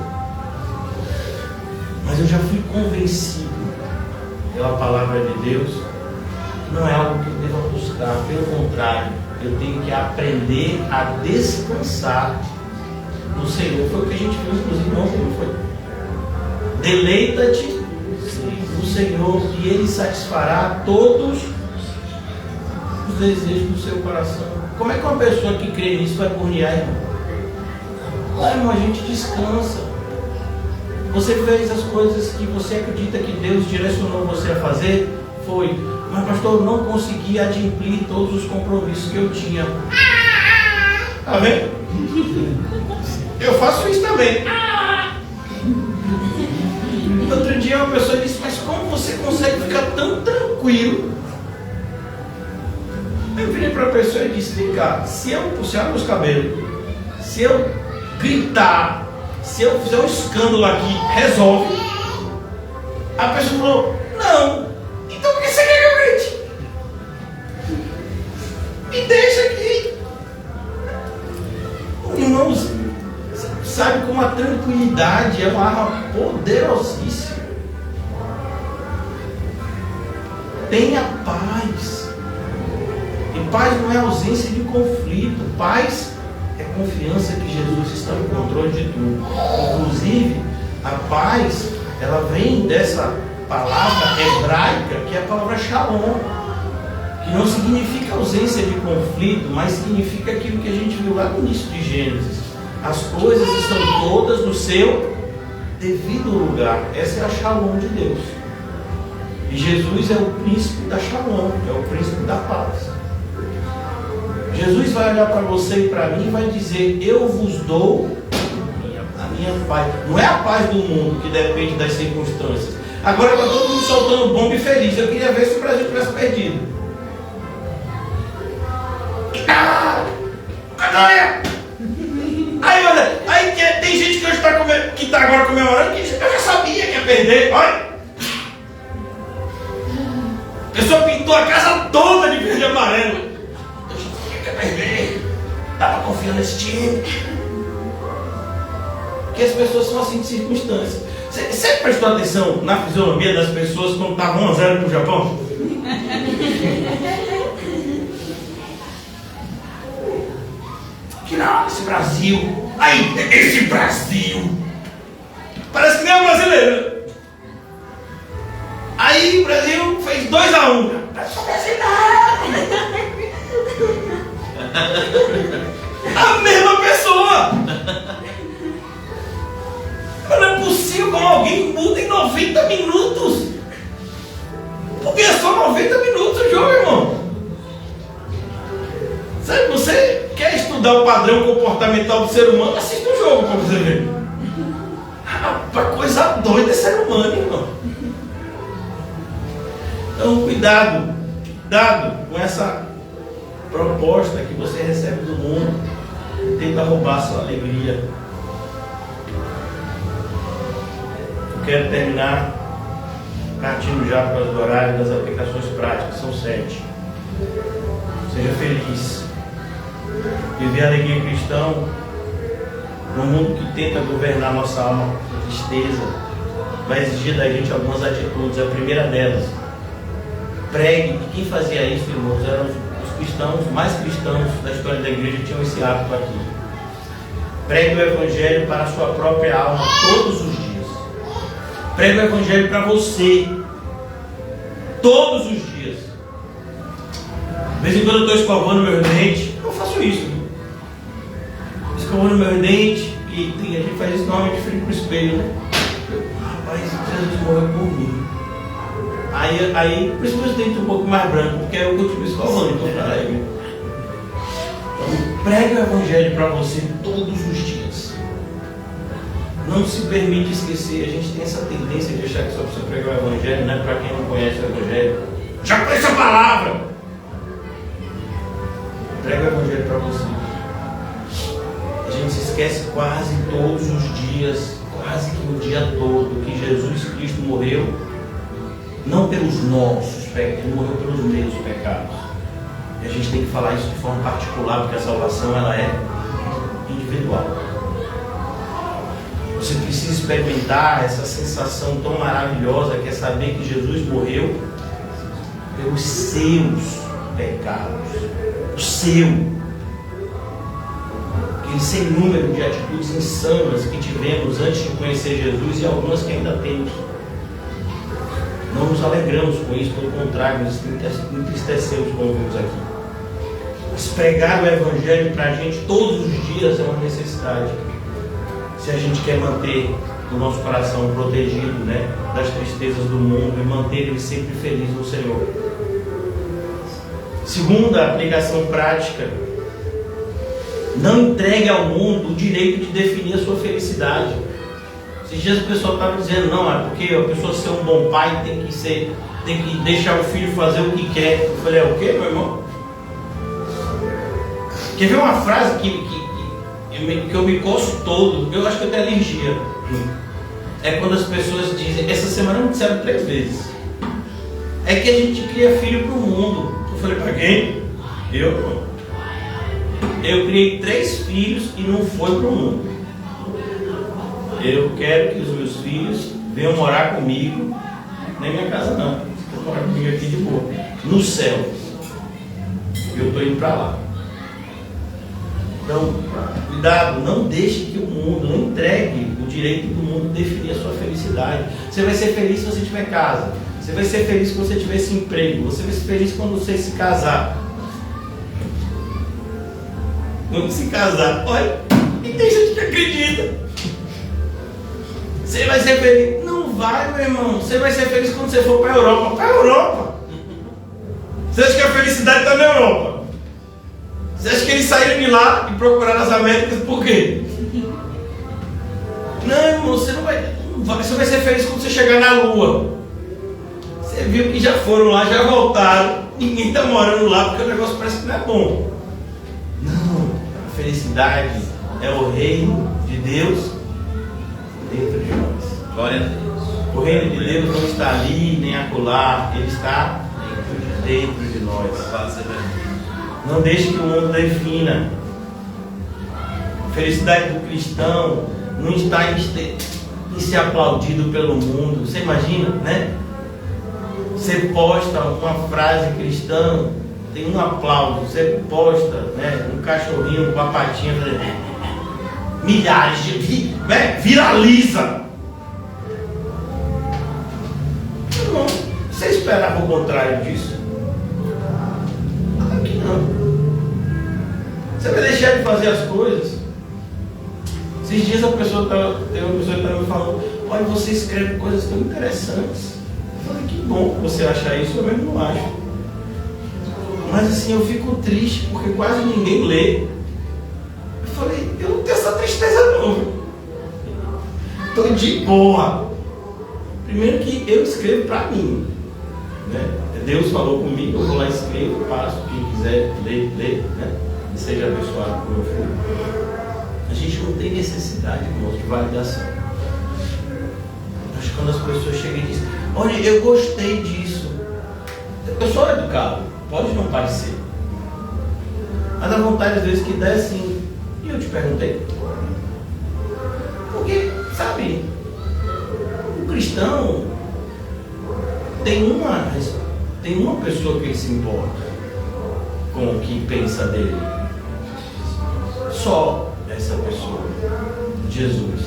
Mas eu já fui convencido pela palavra de Deus que não é algo que eu deva buscar. Pelo contrário, eu tenho que aprender a descansar no Senhor. Foi o que a gente viu, inclusive, ontem, não foi? Deleita-te no Senhor e Ele satisfará todos os desejos do seu coração. Como é que uma pessoa que crê nisso vai pornear, irmão? Lá, irmão, a gente descansa. Você fez as coisas que você acredita que Deus direcionou você a fazer? Foi. Mas, pastor, eu não consegui adimplir todos os compromissos que eu tinha. Tá vendo? Eu faço isso também. Outro dia uma pessoa disse: mas como você consegue ficar tão tranquilo? Eu virei para a pessoa e disse: vem cá, se eu puxar meus cabelos, se eu gritar, se eu fizer um escândalo aqui, resolve? A pessoa falou: não. Então por que você quer que eu grite? Me deixa aqui. Irmãos, sabe como a tranquilidade é uma arma poderosíssima. Tenha paz. E paz não é ausência de conflito. Paz é confiança que Jesus está no controle de tudo. Inclusive, a paz, ela vem dessa palavra hebraica, que é a palavra shalom, que não significa ausência de conflito, mas significa aquilo que a gente viu lá no início de Gênesis. As coisas estão todas no seu devido lugar. Essa é a shalom de Deus. E Jesus é o príncipe da shalom, é o príncipe da paz. Jesus vai olhar para você e para mim e vai dizer: eu vos dou a minha paz. Não é a paz do mundo que depende das circunstâncias. Agora está todo mundo soltando bomba e feliz. Eu queria ver se o Brasil tivesse perdido. Cadê? Aí tem gente que hoje está agora comemorando, que eu já sabia que ia perder. Olha, a pessoa pintou a casa toda de verde e amarelo. Eu já sabia que ia perder. Estava confiando nesse time. Porque as pessoas são assim de circunstâncias. Você prestou atenção na fisionomia das pessoas quando estavam 1-0 para o Japão? Que não, esse Brasil. Aí, esse Brasil. Parece que nem é brasileiro. Aí o Brasil fez 2-1. Parece que brasileiro. A mesma pessoa. Mas não é possível como alguém muda em 90 minutos. Porque é só 90 minutos o jogo, irmão. Sabe, você quer estudar o padrão comportamental do ser humano? Assista o jogo para você ver. Rapaz, coisa doida é ser humano, irmão. Então, cuidado com essa proposta que você recebe do mundo, que tenta roubar sua alegria. Eu quero terminar partindo já para os horários das aplicações práticas, são 7. Seja feliz. Viver a alegria cristã num mundo que tenta governar nossa alma com tristeza vai exigir da gente algumas atitudes. A primeira delas, pregue. E quem fazia isso, irmãos, eram os cristãos, mais cristãos da história da igreja, tinham esse hábito aqui. Pregue o Evangelho para a sua própria alma todos os dias. Pregue o Evangelho para você todos os dias. De vez em quando eu estou escovando meu dente, eu faço isso. Escovando meu dente, e a gente faz isso normalmente de frente para o espelho, né? Rapaz, Jesus morreu por mim. Aí por isso meus dentes um pouco mais brancos, porque eu continuo escovando, então para aí. Então, pregue o Evangelho para você todos os dias. Não se permite esquecer. A gente tem essa tendência de achar que só precisa pregar o Evangelho, né? Para quem não conhece o Evangelho, já conhece a palavra. Prega o Evangelho para você. A gente se esquece quase todos os dias, quase que o dia todo, que Jesus Cristo morreu não pelos nossos pecados, Ele morreu pelos meus pecados. E a gente tem que falar isso de forma particular, porque a salvação ela é individual. Você precisa experimentar essa sensação tão maravilhosa que é saber que Jesus morreu pelos seus pecados. O seu. Aquele sem número de atitudes insanas que tivemos antes de conhecer Jesus e algumas que ainda temos. Não nos alegramos com isso, pelo contrário, nos entristecemos como vimos aqui. Mas pregar o Evangelho para a gente todos os dias é uma necessidade. Se a gente quer manter o nosso coração protegido, né, das tristezas do mundo e manter ele sempre feliz no Senhor. Segunda aplicação prática: não entregue ao mundo o direito de definir a sua felicidade. Esses dias o pessoal estava dizendo, não, é porque a pessoa ser um bom pai tem que deixar o filho fazer o que quer. Eu falei, é o quê, meu irmão? Quer ver uma frase que eu me coço todo? Eu acho que eu tenho alergia. É quando as pessoas dizem, essa semana me disseram 3 vezes, é que a gente cria filho para o mundo. Eu falei, para quem? Eu criei 3 filhos e não foi para o mundo. Eu quero que os meus filhos venham morar comigo, nem minha casa não, vou morar comigo aqui de boa, no céu. Eu estou indo para lá. Então, cuidado, não deixe que o mundo, não entregue o direito do mundo definir a sua felicidade. Você vai ser feliz se você tiver casa, você vai ser feliz se você tiver esse emprego, você vai ser feliz quando você se casar. Quando se casar, olha, e tem gente que acredita. Você vai ser feliz? Não vai, meu irmão. Você vai ser feliz quando você for para a Europa. Para a Europa. Você acha que a felicidade está na Europa? Você acha que eles saíram de lá e procuraram as Américas por quê? Não, irmão, você não vai. Você vai ser feliz quando você chegar na Lua. Você viu que já foram lá, já voltaram. Ninguém está morando lá porque o negócio parece que não é bom. Não, a felicidade é o reino de Deus dentro de nós. Glória a Deus. O reino de Deus não está ali nem acolá, ele está dentro de nós. Não deixe que o mundo defina. A felicidade do cristão não está em ser aplaudido pelo mundo. Você imagina, né? Você posta uma frase cristã, tem um aplauso. Você posta, né, um cachorrinho com a patinha fazendo milhares de viraliza. Não, você esperava o contrário disso? Claro que não. Você vai deixar de fazer as coisas. Esses dias tem uma pessoa que estava me falando, olha, você escreve coisas tão interessantes. Eu falei, que bom que você acha isso, eu mesmo não acho. Mas assim, eu fico triste porque quase ninguém lê. Eu falei, eu não tenho essa tristeza não. Estou de boa. Primeiro que eu escrevo para mim, né? Deus falou comigo, eu vou lá e escrevo, passo, quem quiser ler, né? E seja abençoado por meu filho. A gente não tem necessidade, irmãos, de validação. Acho que quando as pessoas chegam e dizem, olha, eu gostei disso. Eu sou educado, pode não parecer. Mas a vontade às vezes que dá é assim. E eu te perguntei. Porque, sabe, o cristão tem uma pessoa que ele se importa com o que pensa dele. Só essa pessoa, Jesus.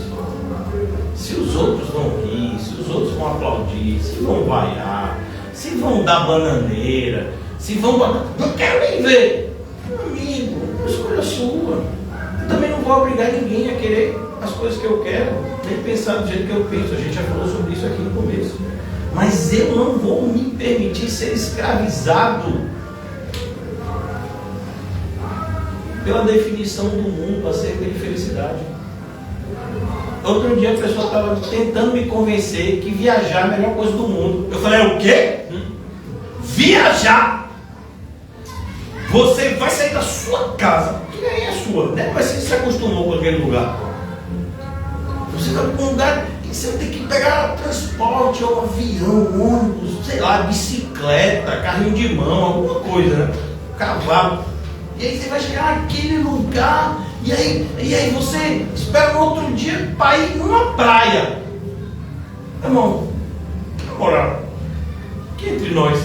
Se os outros vão rir, se os outros vão aplaudir, se vão vaiar, se vão dar bananeira, se vão... Não quero nem ver. Meu amigo, escolha sua. Eu também não vou obrigar ninguém a querer as coisas que eu quero, nem pensar do jeito que eu penso. A gente já falou sobre isso aqui no começo. Mas eu não vou me permitir ser escravizado pela definição do mundo acerca de felicidade. Outro dia a pessoa estava tentando me convencer que viajar é a melhor coisa do mundo. Eu falei, o quê? Viajar! Você vai sair da sua casa, que nem é sua, né? Mas você se acostumou com aquele lugar. Você vai para um lugar e você vai ter que pegar transporte, ou avião, ônibus, sei lá, bicicleta, carrinho de mão, alguma coisa, né? Cavalo. E aí você vai chegar naquele lugar, e aí você espera no outro dia para ir numa praia. Irmão, na moral, aqui entre nós,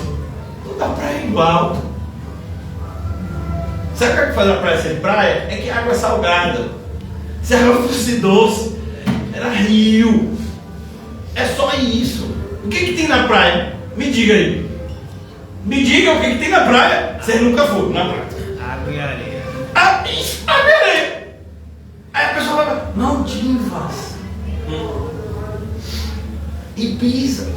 toda praia é igual. Sabe o que faz a praia ser praia? É que a água é salgada. Se a água fosse doce, era rio. É só isso. O que tem na praia? Me diga aí. Me diga o que tem na praia. Você nunca foi na praia. Água e areia. Água e areia. Aí a pessoa vai, Maldivas, Ibiza,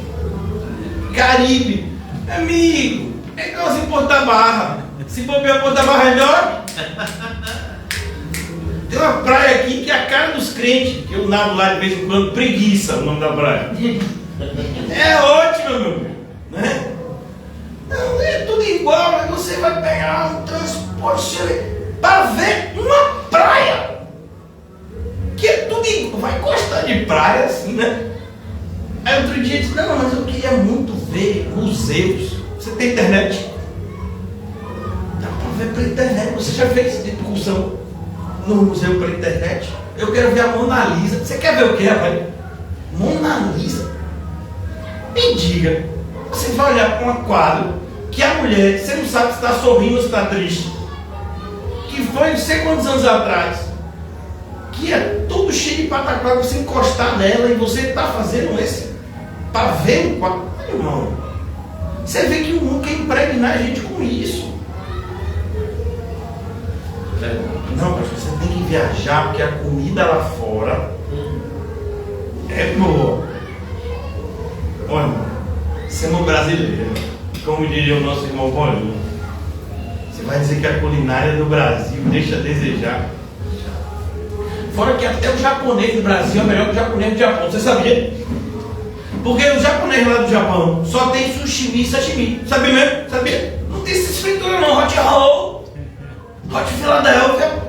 Caribe. Amigo, é igual assim Porta Barra. Se bobear Porta Barra é melhor. Tem uma praia aqui que é a cara dos crentes, que eu nado lá de vez em quando, Preguiça, o nome da praia. É ótimo, meu amigo, né? Não, é tudo igual, mas você vai pegar um transporte para ver uma praia. Que é tudo igual. Vai gostar de praia assim, né? Aí outro dia eu disse, não, mas eu queria muito ver museus. Você tem internet? Dá para ver pela internet. Você já fez excursão no museu pela internet? Eu quero ver a Mona Lisa. Você quer ver o que, rapaz? Mona Lisa? Me diga, você vai olhar para um quadro que a mulher, você não sabe se está sorrindo ou se está triste, que foi não sei quantos anos atrás, que é tudo cheio de pataquá, você encostar nela e você está fazendo esse para ver um quadro. Irmão, você vê que o mundo quer impregnar a gente com isso. Não, mas você tem que viajar porque a comida lá fora é boa. Olha, sendo brasileiro, como diria o nosso irmão Paulinho, você vai dizer que a culinária do Brasil deixa a desejar. Fora que até o japonês do Brasil é melhor que o japonês do Japão, você sabia? Porque o japonês lá do Japão só tem sushi e sashimi, sabia mesmo? Sabia? Não tem essas frituras não, hot roll, hot Philadelphia.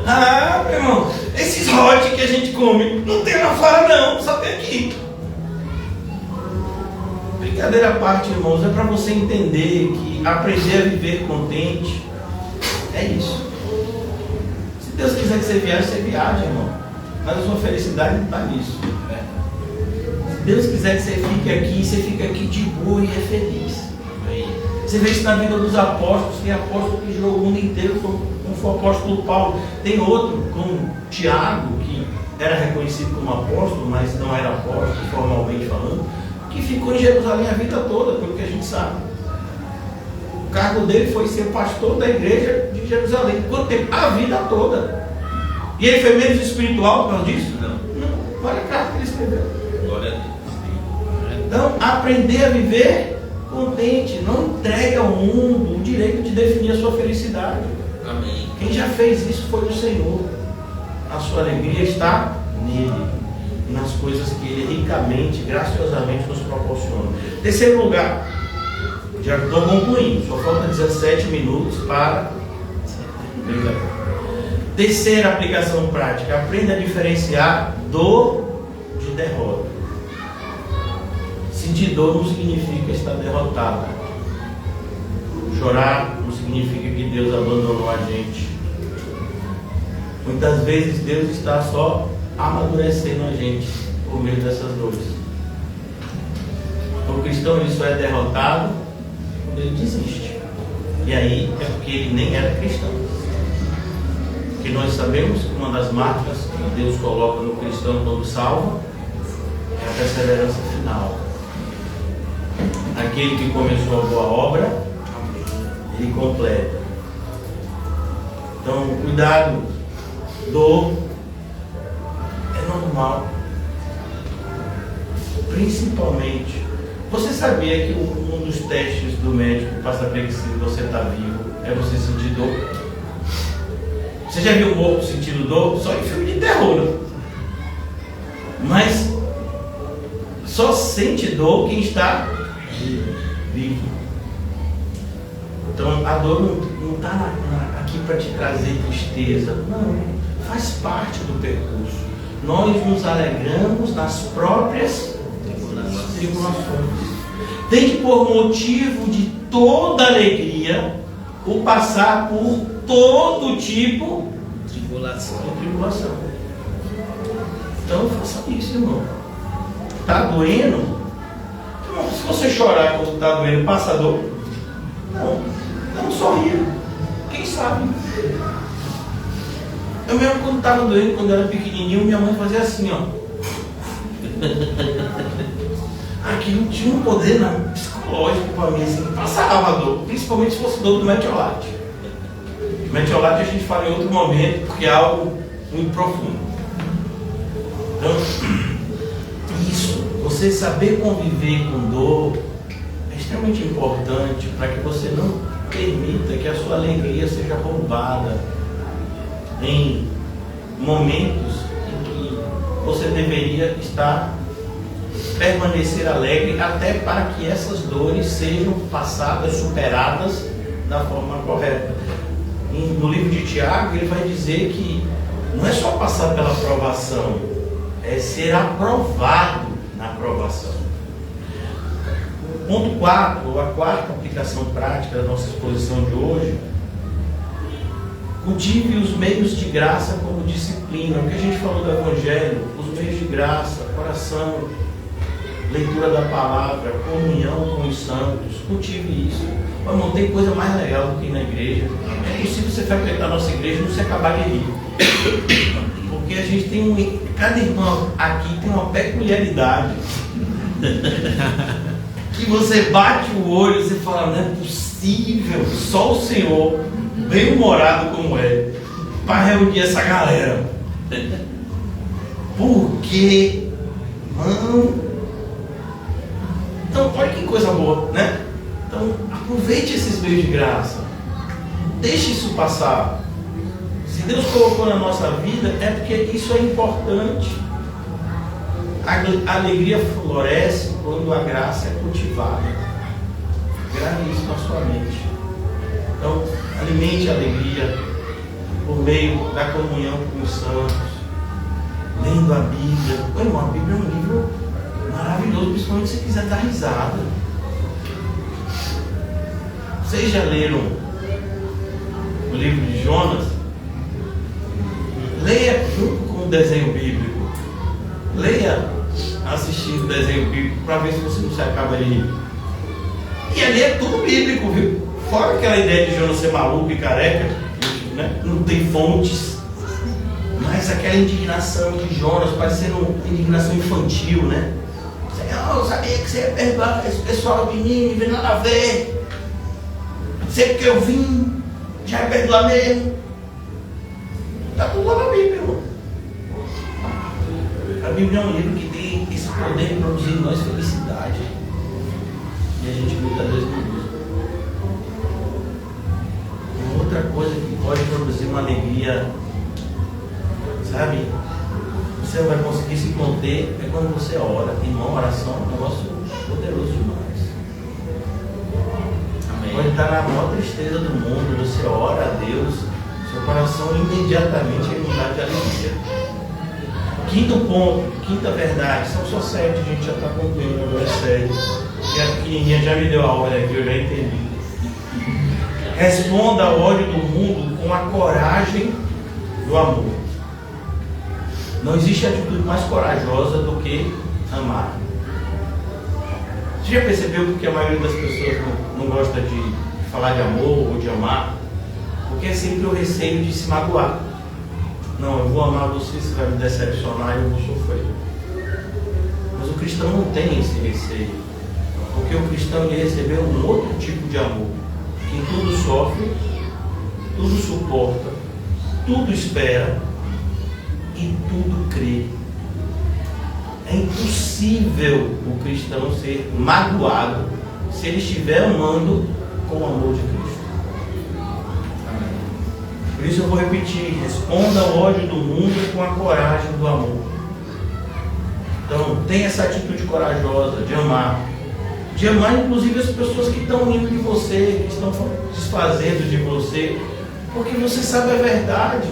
Ah, meu irmão, esses hot que a gente come não tem lá fora não, só tem aqui. Brincadeira à parte, irmãos, é para você entender que aprender a viver contente é isso. Se Deus quiser que você viaje, irmão. Mas a sua felicidade não está nisso. Se Deus quiser que você fique aqui, você fica aqui de boa e é feliz. Você vê isso na vida dos apóstolos. Tem apóstolo que jogou o mundo inteiro, como foi o apóstolo Paulo. Tem outro, como Tiago, que era reconhecido como apóstolo, mas não era apóstolo formalmente falando, que ficou em Jerusalém a vida toda, pelo que a gente sabe. O cargo dele foi ser pastor da igreja de Jerusalém. Quanto tempo? A vida toda. E ele foi menos espiritual por causa disso? Não. Olha a carta que ele escreveu. Glória a Deus. Então, aprender a viver contente. Não entregue ao mundo o direito de definir a sua felicidade. Amém. Quem já fez isso foi o Senhor. A sua alegria está nele, nas coisas que ele ricamente, graciosamente nos proporciona. Terceiro lugar, já estou concluindo, só faltam 17 minutos para. Terceira aplicação prática, aprenda a diferenciar dor de derrota. Sentir dor não significa estar derrotado. Chorar não significa que Deus abandonou a gente. Muitas vezes Deus está só amadurecendo a gente por meio dessas dores. O cristão ele só é derrotado quando ele desiste. E aí é porque ele nem era cristão. Porque nós sabemos que uma das marcas que Deus coloca no cristão quando salva é a perseverança final. Aquele que começou a boa obra, ele completa. Então, cuidado, dor é normal. Principalmente, você sabia que um dos testes do médico para saber que se você está vivo é você sentir dor? Você já viu um morto sentindo dor? Só em filme de terror, né? Mas só sente dor quem está vivo. Então a dor não está aqui para te trazer tristeza. Não, faz parte do percurso. Nós nos alegramos nas próprias tribulações. Tem que, por motivo de toda alegria, o passar por todo tipo de tribulação. Então faça isso, irmão. Está doendo? Então, se você chorar quando está doendo, passa dor. Não sorria. Quem sabe? Eu mesmo quando estava doendo, quando era pequenininho, minha mãe fazia assim, ó. Aquilo tinha um poder psicológico para mim, assim, passava a dor, principalmente se fosse dor do metiolate. Metiolate a gente fala em outro momento, porque é algo muito profundo. Então, isso, você saber conviver com dor é extremamente importante para que você não permita que a sua alegria seja roubada em momentos em que você deveria permanecer alegre, até para que essas dores sejam passadas, superadas da forma correta. No livro de Tiago, ele vai dizer que não é só passar pela provação, é ser aprovado na provação. Ponto 4, a quarta aplicação prática da nossa exposição de hoje: cultive os meios de graça como disciplina. O que a gente falou do Evangelho, os meios de graça, oração, leitura da palavra, comunhão com os santos, cultive isso. Irmão, tem coisa mais legal do que ir na igreja. É possível você frequentar a nossa igreja e não se acabar de rir. Porque a gente tem cada irmão aqui tem uma peculiaridade. Que você bate o olho e você fala, não é possível, só o Senhor, bem humorado como é, para reunir essa galera. Porque, mano. Então, olha que coisa boa, né? Então, aproveite esses meios de graça. Deixe isso passar. Se Deus colocou na nossa vida, é porque isso é importante. A alegria floresce quando a graça é cultivada. Grave isso na sua mente. Então, alimente a alegria por meio da comunhão com os santos, lendo a Bíblia. Irmão, a Bíblia é um livro maravilhoso, principalmente se você quiser dar risada. Vocês já leram o livro de Jonas? Leia junto com o desenho bíblico. Leia assistindo o desenho bíblico para ver se você não se acaba de rir. E ali é tudo bíblico, viu? Fora aquela ideia de Jonas ser maluco e careca, né? Não tem fontes. Mas aquela indignação de Jonas, parecendo uma indignação infantil, né? Eu sabia que você ia perdoar esse pessoal de mim, não tem nada a ver. Sempre que eu vim, já ia perdoar mesmo. Está tudo lá na Bíblia, irmão. A Bíblia é um livro que tem esse poder de produzir em nós felicidade. E a gente muitas vezes não usa. Uma outra coisa que pode produzir uma alegria, sabe? Você não vai conseguir se conter é quando você ora. Irmão, oração é um negócio poderoso demais. Amém. Pode estar na maior tristeza do mundo, você ora a Deus, seu coração imediatamente é inundado de alegria. Quinto ponto, quinta verdade, são só 7, a gente já está concluindo, agora é sério. E a pequenininha já me deu a hora aqui, eu já entendi. Responda ao ódio do mundo com a coragem do amor. Não existe atitude mais corajosa do que amar. Você já percebeu porque a maioria das pessoas não gosta de falar de amor ou de amar? Porque é sempre o receio de se magoar. Não, eu vou amar você, você vai me decepcionar e eu vou sofrer. Mas o cristão não tem esse receio. Porque o cristão ele recebeu um outro tipo de amor. Que tudo sofre, tudo suporta, tudo espera e tudo crê. É impossível o cristão ser magoado se ele estiver amando com o amor de Cristo. Por isso eu vou repetir: responda ao ódio do mundo com a coragem do amor. Então, tenha essa atitude corajosa de amar. De amar inclusive as pessoas que estão indo de você, que estão desfazendo de você, porque você sabe a verdade.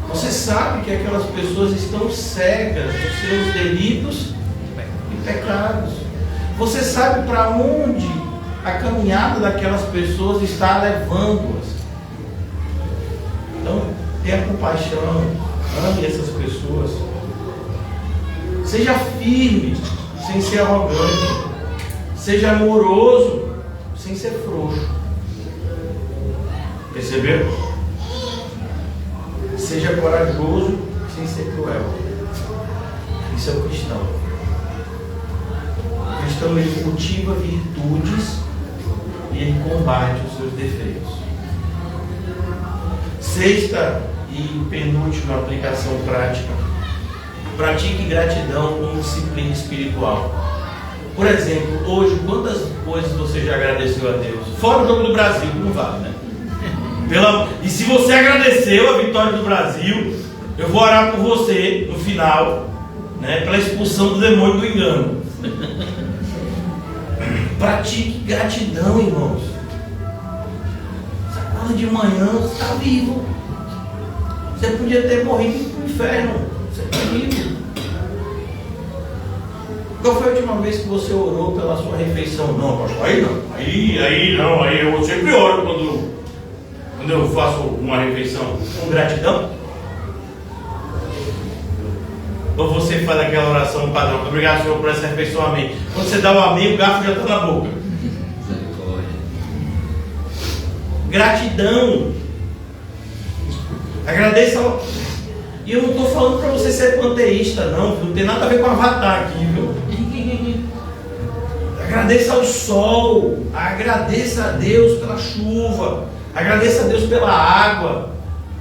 Você sabe que aquelas pessoas estão cegas dos seus delitos e pecados. Você sabe para onde a caminhada daquelas pessoas está levando-as. Então, tenha compaixão, ame essas pessoas. Seja firme, sem ser arrogante. Seja amoroso, sem ser frouxo. Percebeu? Seja corajoso, sem ser cruel. Isso é o cristão. O cristão ele cultiva virtudes e ele combate os seus defeitos. Sexta e penúltima aplicação prática: pratique gratidão como disciplina espiritual. Por exemplo, hoje, quantas coisas você já agradeceu a Deus? Fora o jogo do Brasil, não vale, né? E se você agradeceu a vitória do Brasil, eu vou orar por você no final, né, pela expulsão do demônio do engano. Pratique gratidão, irmãos. Você acorda de manhã, você está vivo. Você podia ter morrido no inferno. Você está vivo. Qual foi a última vez que você orou pela sua refeição? Não, pastor, aí não. Aí não, aí eu sempre oro quando eu faço uma refeição com gratidão. Ou você faz aquela oração padrão: obrigado, Senhor, por essa refeição, amém. Quando você dá o amém, o garfo já está na boca. Gratidão. Agradeça. E eu não estou falando para você ser panteísta, não. Não tem nada a ver com Avatar aqui, viu? Agradeça ao sol. Agradeça a Deus pela chuva. Agradeça a Deus pela água,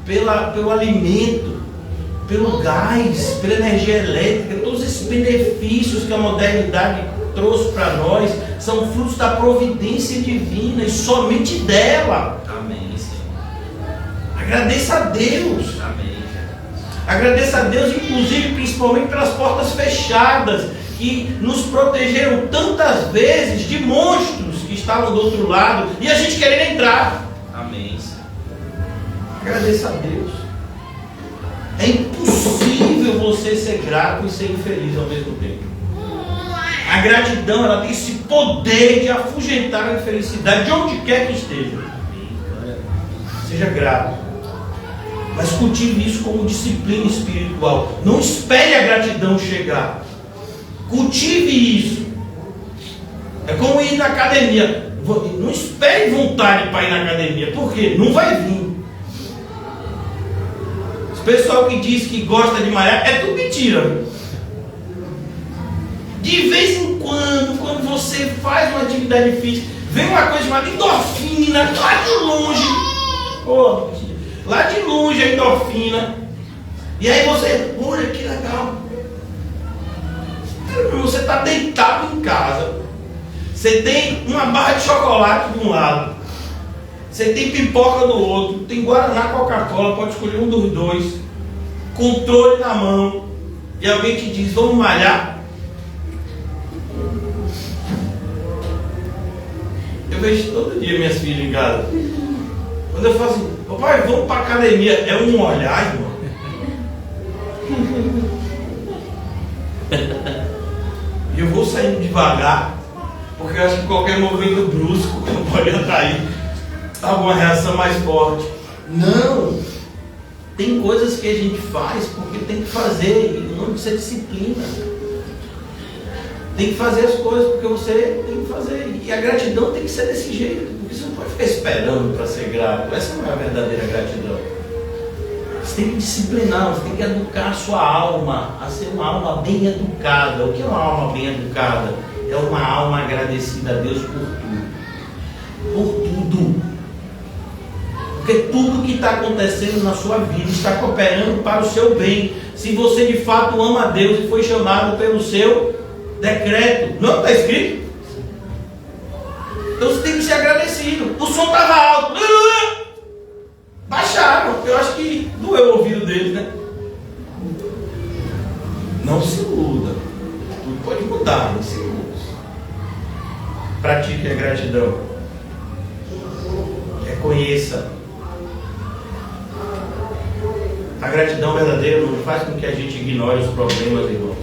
pelo alimento, pelo gás, pela energia elétrica. Todos esses benefícios que a modernidade trouxe para nós são frutos da providência divina e somente dela. Amém, Senhor. Agradeça a Deus. Amém. Agradeça a Deus, inclusive, principalmente pelas portas fechadas que nos protegeram tantas vezes de monstros que estavam do outro lado e a gente querendo entrar. Amém, Senhor. Agradeça a Deus. É impossível você ser grato e ser infeliz ao mesmo tempo. A gratidão, ela tem esse poder de afugentar a infelicidade de onde quer que esteja. Seja grato, mas cultive isso como disciplina espiritual. Não espere a gratidão chegar. Cultive isso. É como ir na academia. Não espere vontade para ir na academia. Por quê? Não vai vir. O pessoal que diz que gosta de malhar, é tudo mentira. De vez em quando você faz uma atividade física, vem uma coisa chamada endorfina, lá de longe. Oh, lá de longe a endorfina. E aí você, olha que legal. Você está deitado em casa. Você tem uma barra de chocolate de um lado, você tem pipoca do outro, tem Guaraná, Coca-Cola, pode escolher um dos dois, controle na mão, e alguém te diz: vamos malhar. Eu vejo todo dia minhas filhas em casa. Quando eu falo assim: papai, vamos para a academia, é um olhar, irmão. E eu vou saindo devagar, Porque eu acho que qualquer movimento brusco pode atrair alguma reação mais forte. Não! Tem coisas que a gente faz porque tem que fazer, e não precisa disciplina. Tem que fazer as coisas porque você tem que fazer. E a gratidão tem que ser desse jeito, porque você não pode ficar esperando para ser grato. Essa não é a verdadeira gratidão. Você tem que disciplinar, você tem que educar a sua alma a ser uma alma bem educada. O que é uma alma bem educada? É uma alma agradecida a Deus por tudo. Por tudo. Porque tudo que está acontecendo na sua vida está cooperando para o seu bem. Se você de fato ama a Deus e foi chamado pelo seu decreto. Não está escrito? Então você tem que ser agradecido. O som estava alto. Baixaram. Eu acho que doeu o ouvido deles, né? Não se iluda. Tudo pode mudar, não se iluda. Pratique a gratidão. Reconheça. A gratidão verdadeira não faz com que a gente ignore os problemas, irmãos.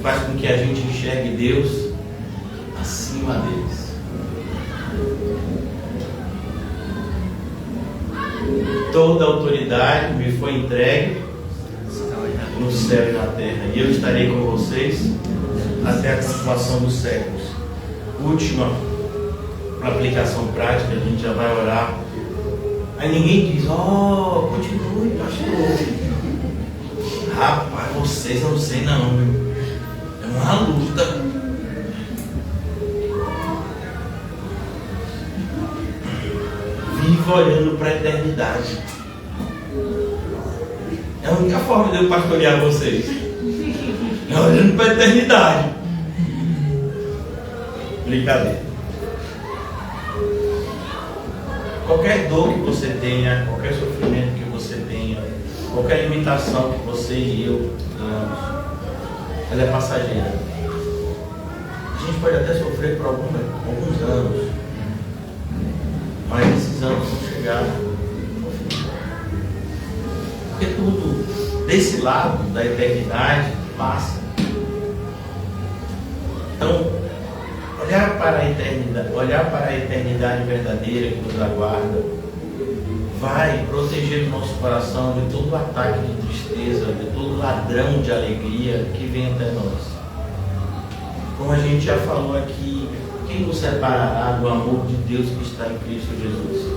Faz com que a gente enxergue Deus acima deles. Toda a autoridade me foi entregue no céu e na terra, e eu estarei com vocês até a consumação dos séculos. Última aplicação prática, a gente já vai orar. Aí ninguém diz, continue, pastor. Rapaz, vocês não sei não, meu. É uma luta. Viva olhando para a eternidade. É a única forma de eu pastorear vocês. É olhando para a eternidade. Brincadeira. Qualquer dor que você tenha, qualquer sofrimento que você tenha, qualquer limitação que você e eu tenhamos, ela é passageira. A gente pode até sofrer por alguns anos, mas esses anos vão chegar ao fim. Porque tudo desse lado da eternidade passa. Então, olhar para a eternidade verdadeira que nos aguarda, vai proteger o nosso coração de todo ataque de tristeza, de todo ladrão de alegria que vem até nós. Como a gente já falou aqui, quem nos separará do amor de Deus que está em Cristo Jesus?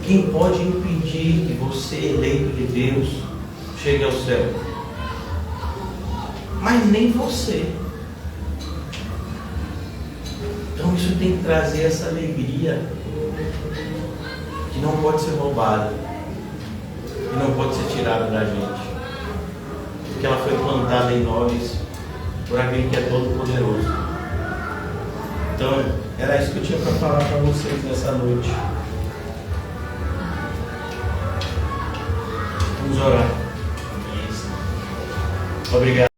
Quem pode impedir que você, eleito de Deus, chegue ao céu? Mas nem você. Então isso tem que trazer essa alegria que não pode ser roubada, que não pode ser tirada da gente, porque ela foi plantada em nós por aquele que é todo poderoso. Então era isso que eu tinha para falar para vocês nessa noite. Vamos orar. Obrigado.